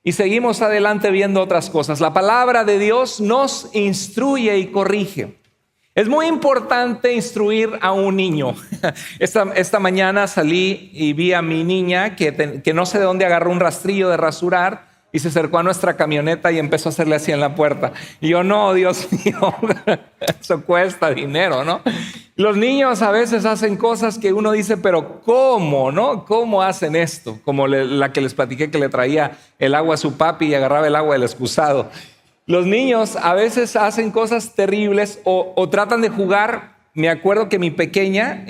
Y seguimos adelante viendo otras cosas. La palabra de Dios nos instruye y corrige. Es muy importante instruir a un niño. Esta mañana salí y vi a mi niña que no sé de dónde agarró un rastrillo de rasurar y se acercó a nuestra camioneta y empezó a hacerle así en la puerta. Y yo: no, Dios mío, eso cuesta dinero, ¿no? Los niños a veces hacen cosas que uno dice: pero ¿cómo, no? ¿Cómo hacen esto? Como la que les platiqué, que le traía el agua a su papi y agarraba el agua del excusado. Los niños a veces hacen cosas terribles o tratan de jugar. Me acuerdo que mi pequeña,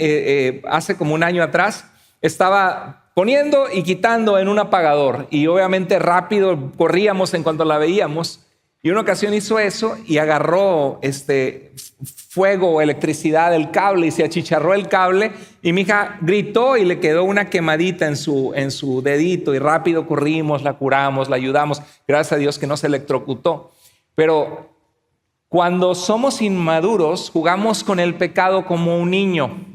hace como un año atrás, estaba poniendo y quitando en un apagador. Y obviamente rápido corríamos en cuanto la veíamos. Y una ocasión hizo eso y agarró fuego o electricidad del cable y se achicharró el cable. Y mi hija gritó y le quedó una quemadita en su dedito. Y rápido corrimos, la curamos, la ayudamos. Gracias a Dios que no se electrocutó. Pero cuando somos inmaduros, jugamos con el pecado como un niño.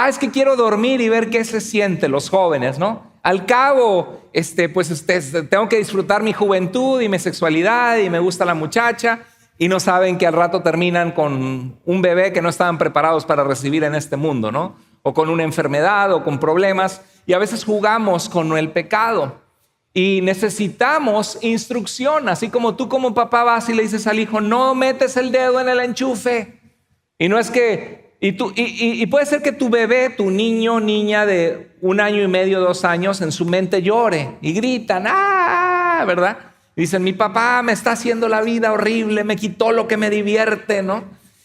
Es que quiero dormir y ver qué se siente, los jóvenes, ¿no? Al cabo, tengo que disfrutar mi juventud y mi sexualidad y me gusta la muchacha, y no saben que al rato terminan con un bebé que no estaban preparados para recibir en este mundo, ¿no? O con una enfermedad o con problemas, y a veces jugamos con el pecado. Y necesitamos instrucción, así como tú como papá vas y le dices al hijo: no metes el dedo en el enchufe. Y no es que... Y puede ser que tu bebé, tu niño, niña de 1 año y medio, 2 años, en su mente llore y gritan: ¡ah! ¿Verdad? Y dicen: mi papá me está haciendo la vida horrible, me quitó lo que me divierte, ¿no?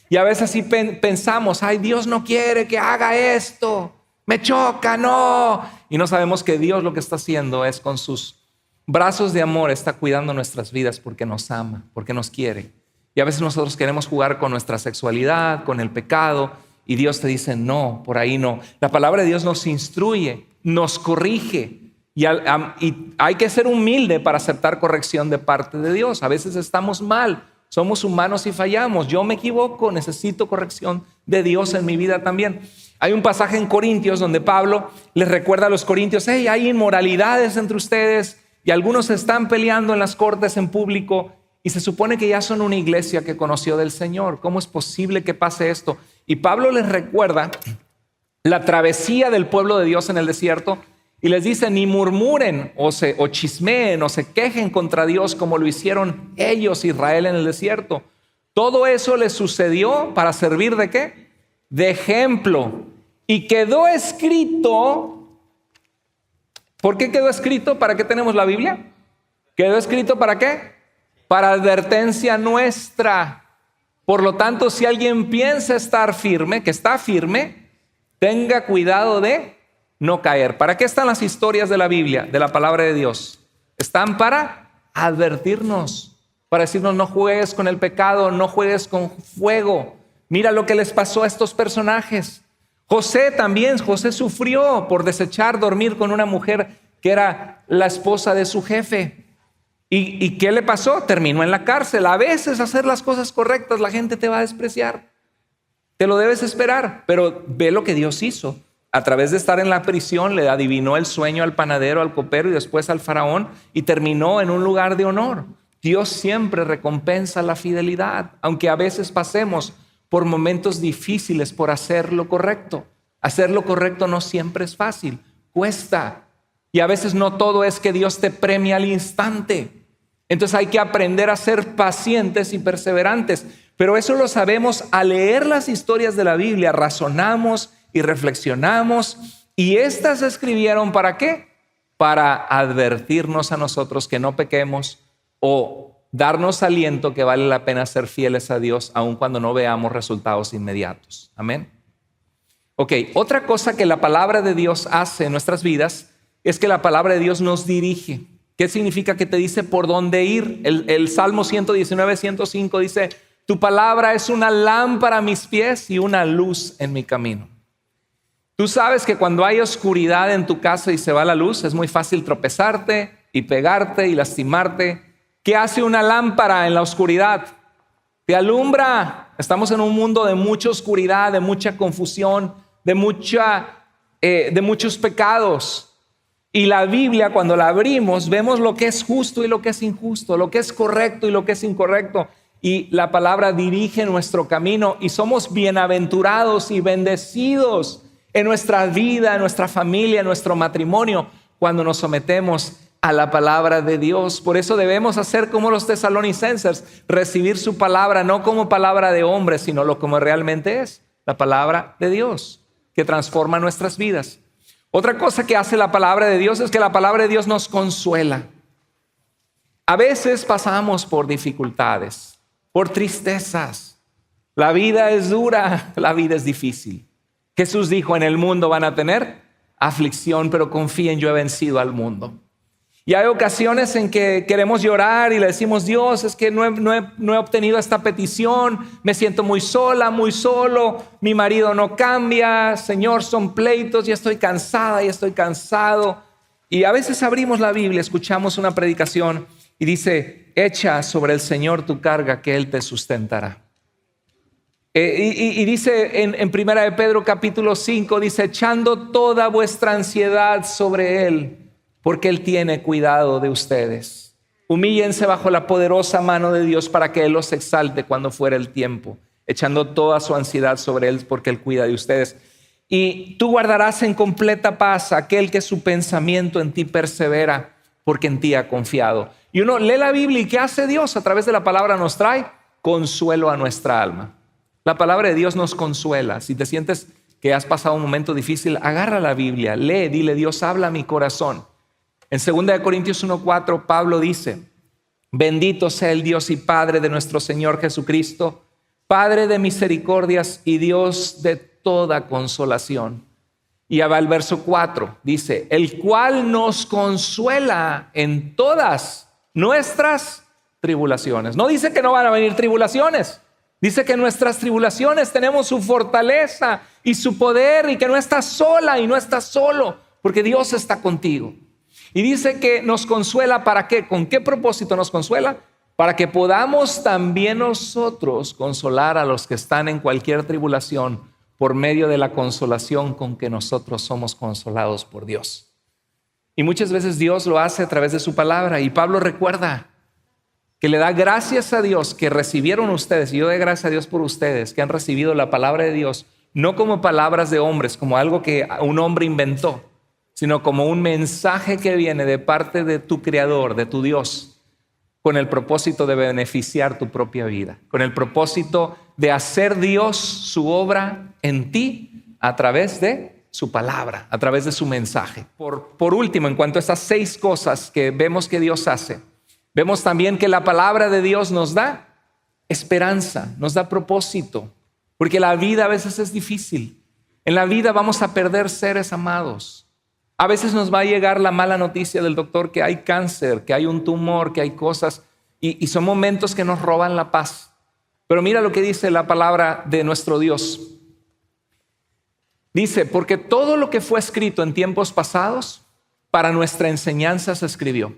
Y a veces así pensamos: ay, Dios no quiere que haga esto, me choca, no. Y no sabemos que Dios lo que está haciendo es, con sus brazos de amor, está cuidando nuestras vidas porque nos ama, porque nos quiere. Y a veces nosotros queremos jugar con nuestra sexualidad, con el pecado, y Dios te dice: no, por ahí no. La palabra de Dios nos instruye, nos corrige, y hay que ser humilde para aceptar corrección de parte de Dios. A veces estamos mal, somos humanos y fallamos. Yo me equivoco, necesito corrección de Dios en mi vida también. Hay un pasaje en Corintios donde Pablo les recuerda a los corintios: hey, hay inmoralidades entre ustedes y algunos están peleando en las cortes en público. Y se supone que ya son una iglesia que conoció del Señor. ¿Cómo es posible que pase esto? Y Pablo les recuerda la travesía del pueblo de Dios en el desierto y les dice: ni murmuren o chismeen o se quejen contra Dios como lo hicieron ellos, Israel, en el desierto. Todo eso les sucedió para servir ¿de qué? De ejemplo. Y quedó escrito. ¿Por qué quedó escrito? ¿Para qué tenemos la Biblia? ¿Quedó escrito para qué? Para advertencia nuestra. Por lo tanto, si alguien piensa estar firme, que está firme, tenga cuidado de no caer. ¿Para qué están las historias de la Biblia, de la palabra de Dios? Están para advertirnos, para decirnos no juegues con el pecado, no juegues con fuego. Mira lo que les pasó a estos personajes. José sufrió por desechar dormir con una mujer que era la esposa de su jefe. ¿Y qué le pasó? Terminó en la cárcel. A veces hacer las cosas correctas la gente te va a despreciar. Te lo debes esperar, pero ve lo que Dios hizo. A través de estar en la prisión le adivinó el sueño al panadero, al copero y después al faraón y terminó en un lugar de honor. Dios siempre recompensa la fidelidad, aunque a veces pasemos por momentos difíciles por hacer lo correcto. Hacer lo correcto no siempre es fácil, cuesta. Y a veces no todo es que Dios te premie al instante. Entonces hay que aprender a ser pacientes y perseverantes. Pero eso lo sabemos al leer las historias de la Biblia, razonamos y reflexionamos. Y estas se escribieron ¿para qué? Para advertirnos a nosotros que no pequemos o darnos aliento que vale la pena ser fieles a Dios aun cuando no veamos resultados inmediatos. Amén. Ok, otra cosa que la palabra de Dios hace en nuestras vidas es que la palabra de Dios nos dirige. ¿Qué significa? Que te dice por dónde ir. El Salmo 119, 105 dice: tu palabra es una lámpara a mis pies y una luz en mi camino. Tú sabes que cuando hay oscuridad en tu casa y se va la luz, es muy fácil tropezarte y pegarte y lastimarte. ¿Qué hace una lámpara en la oscuridad? Te alumbra. Estamos en un mundo de mucha oscuridad, de mucha confusión, de muchos pecados. Y la Biblia, cuando la abrimos, vemos lo que es justo y lo que es injusto, lo que es correcto y lo que es incorrecto. Y la palabra dirige nuestro camino y somos bienaventurados y bendecidos en nuestra vida, en nuestra familia, en nuestro matrimonio, cuando nos sometemos a la palabra de Dios. Por eso debemos hacer como los tesalonicenses, recibir su palabra no como palabra de hombre, sino lo como realmente es, la palabra de Dios, que transforma nuestras vidas. Otra cosa que hace la palabra de Dios es que la palabra de Dios nos consuela. A veces pasamos por dificultades, por tristezas. La vida es dura, la vida es difícil. Jesús dijo: en el mundo van a tener aflicción, pero confíen, yo he vencido al mundo. Y hay ocasiones en que queremos llorar y le decimos: Dios, es que no he obtenido esta petición, me siento muy sola, muy solo, mi marido no cambia, Señor, son pleitos, ya estoy cansada, ya estoy cansado. Y a veces abrimos la Biblia, escuchamos una predicación y dice: echa sobre el Señor tu carga, que Él te sustentará. Y dice en Primera de Pedro capítulo 5, dice: echando toda vuestra ansiedad sobre Él, porque Él tiene cuidado de ustedes. Humíllense bajo la poderosa mano de Dios para que Él los exalte cuando fuera el tiempo, echando toda su ansiedad sobre Él porque Él cuida de ustedes. Y tú guardarás en completa paz a aquel que su pensamiento en ti persevera, porque en ti ha confiado. Y uno lee la Biblia y ¿qué hace Dios? A través de la palabra nos trae consuelo a nuestra alma. La palabra de Dios nos consuela. Si te sientes que has pasado un momento difícil, agarra la Biblia, lee, dile: Dios, habla a mi corazón. En 2 Corintios 1:4 Pablo dice: bendito sea el Dios y Padre de nuestro Señor Jesucristo, Padre de misericordias y Dios de toda consolación. Y ya va el verso 4, dice: el cual nos consuela en todas nuestras tribulaciones. No dice que no van a venir tribulaciones, dice que en nuestras tribulaciones tenemos su fortaleza y su poder, y que no estás sola y no estás solo, porque Dios está contigo. Y dice que nos consuela ¿para qué? ¿Con qué propósito nos consuela? Para que podamos también nosotros consolar a los que están en cualquier tribulación por medio de la consolación con que nosotros somos consolados por Dios. Y muchas veces Dios lo hace a través de su palabra. Y Pablo recuerda que le da gracias a Dios que recibieron ustedes, y yo doy gracias a Dios por ustedes, que han recibido la palabra de Dios, no como palabras de hombres, como algo que un hombre inventó, sino como un mensaje que viene de parte de tu Creador, de tu Dios, con el propósito de beneficiar tu propia vida, con el propósito de hacer Dios su obra en ti a través de su palabra, a través de su mensaje. Por último, en cuanto a estas 6 cosas que vemos que Dios hace, vemos también que la palabra de Dios nos da esperanza, nos da propósito, porque la vida a veces es difícil. En la vida vamos a perder seres amados. A veces nos va a llegar la mala noticia del doctor que hay cáncer, que hay un tumor, que hay cosas, y son momentos que nos roban la paz. Pero mira lo que dice la palabra de nuestro Dios. Dice, porque todo lo que fue escrito en tiempos pasados, para nuestra enseñanza se escribió,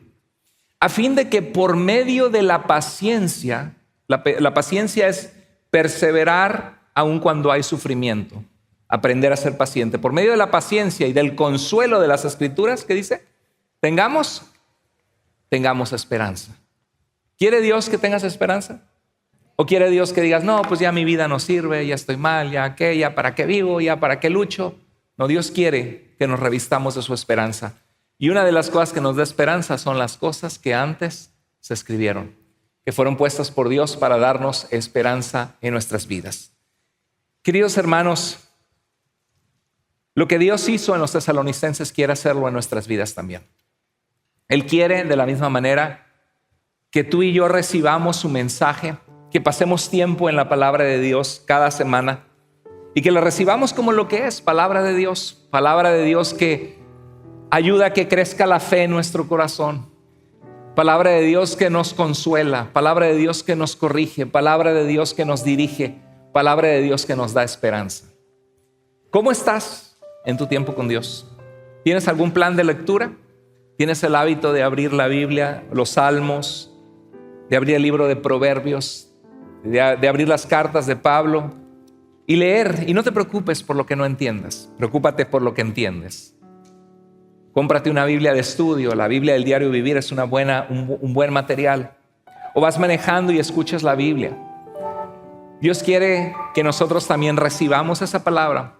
a fin de que por medio de la paciencia, la paciencia es perseverar aun cuando hay sufrimiento, aprender a ser paciente. Por medio de la paciencia y del consuelo de las Escrituras, ¿qué dice? Tengamos esperanza. ¿Quiere Dios que tengas esperanza? ¿O quiere Dios que digas, no, pues ya mi vida no sirve, ya estoy mal, ya para qué vivo, ya para qué lucho? No, Dios quiere que nos revistamos de su esperanza. Y una de las cosas que nos da esperanza son las cosas que antes se escribieron, que fueron puestas por Dios para darnos esperanza en nuestras vidas. Queridos hermanos, lo que Dios hizo en los tesalonicenses quiere hacerlo en nuestras vidas también. Él quiere de la misma manera que tú y yo recibamos su mensaje, que pasemos tiempo en la palabra de Dios cada semana y que la recibamos como lo que es, palabra de Dios que ayuda a que crezca la fe en nuestro corazón, palabra de Dios que nos consuela, palabra de Dios que nos corrige, palabra de Dios que nos dirige, palabra de Dios que nos da esperanza. ¿Cómo estás en tu tiempo con Dios? ¿Tienes algún plan de lectura? ¿Tienes el hábito de abrir la Biblia, los Salmos, de abrir el libro de Proverbios, de abrir las cartas de Pablo y leer? Y no te preocupes por lo que no entiendas, preocúpate por lo que entiendes. Cómprate una Biblia de estudio, la Biblia del Diario Vivir es un buen material. O vas manejando y escuchas la Biblia. Dios quiere que nosotros también recibamos esa palabra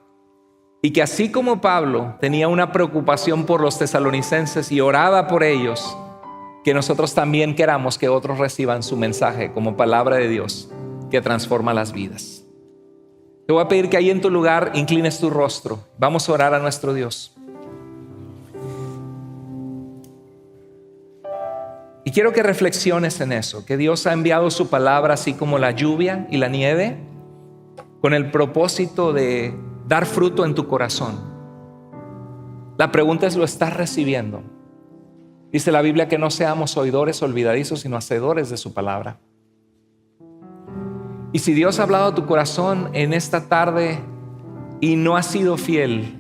y que así como Pablo tenía una preocupación por los tesalonicenses y oraba por ellos, que nosotros también queramos que otros reciban su mensaje como palabra de Dios que transforma las vidas. Te voy a pedir que ahí en tu lugar inclines tu rostro. Vamos a orar a nuestro Dios. Y quiero que reflexiones en eso, que Dios ha enviado su palabra así como la lluvia y la nieve, con el propósito de dar fruto en tu corazón. La pregunta es, ¿lo estás recibiendo? Dice la Biblia que no seamos oidores olvidadizos, sino hacedores de su palabra. Y si Dios ha hablado a tu corazón en esta tarde y no has sido fiel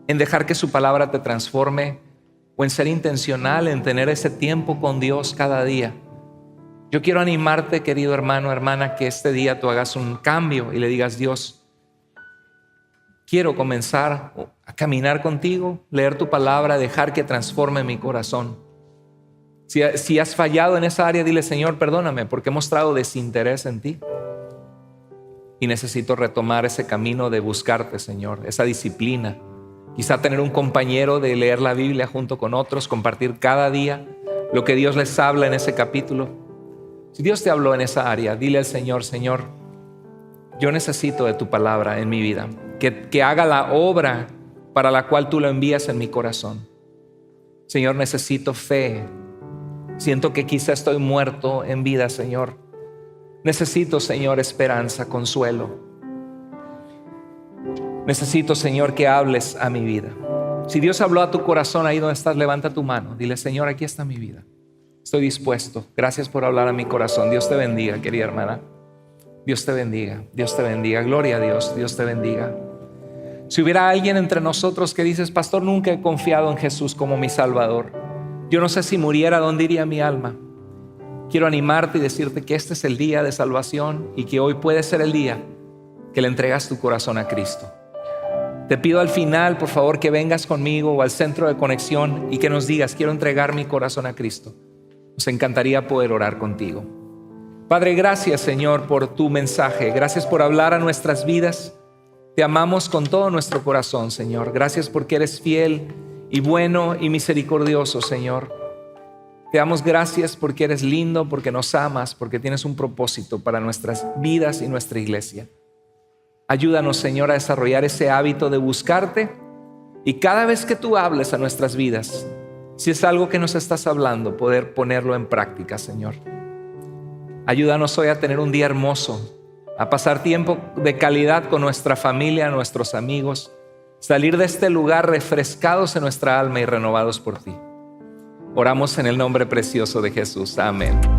en dejar que su palabra te transforme, o en ser intencional en tener ese tiempo con Dios cada día, yo quiero animarte, querido hermano, hermana, que este día tú hagas un cambio y le digas, Dios, quiero comenzar a caminar contigo, leer tu palabra, dejar que transforme mi corazón. Si has fallado en esa área, dile, Señor, perdóname porque he mostrado desinterés en ti y necesito retomar ese camino de buscarte, Señor, esa disciplina. Quizá tener un compañero de leer la Biblia junto con otros, compartir cada día lo que Dios les habla en ese capítulo. Si Dios te habló en esa área, dile al Señor, Señor, yo necesito de tu palabra en mi vida, que haga la obra para la cual tú lo envías en mi corazón. Señor, necesito fe. Siento que quizá estoy muerto en vida, Señor. Necesito, Señor, esperanza, consuelo. Necesito, Señor, que hables a mi vida. Si Dios habló a tu corazón ahí donde estás, levanta tu mano. Dile, Señor, aquí está mi vida. Estoy dispuesto. Gracias por hablar a mi corazón. Dios te bendiga, querida hermana. Dios te bendiga. Dios te bendiga. Gloria a Dios. Dios te bendiga. Si hubiera alguien entre nosotros que dices, pastor, nunca he confiado en Jesús como mi Salvador. Yo no sé si muriera, ¿dónde iría mi alma? Quiero animarte y decirte que este es el día de salvación y que hoy puede ser el día que le entregas tu corazón a Cristo. Te pido al final, por favor, que vengas conmigo o al centro de conexión y que nos digas, quiero entregar mi corazón a Cristo. Nos encantaría poder orar contigo. Padre, gracias, Señor, por tu mensaje. Gracias por hablar a nuestras vidas. Te amamos con todo nuestro corazón, Señor. Gracias porque eres fiel y bueno y misericordioso, Señor. Te damos gracias porque eres lindo, porque nos amas, porque tienes un propósito para nuestras vidas y nuestra iglesia. Ayúdanos, Señor, a desarrollar ese hábito de buscarte y cada vez que tú hables a nuestras vidas, si es algo que nos estás hablando, poder ponerlo en práctica, Señor. Ayúdanos hoy a tener un día hermoso, a pasar tiempo de calidad con nuestra familia, nuestros amigos, salir de este lugar refrescados en nuestra alma y renovados por ti. Oramos en el nombre precioso de Jesús. Amén.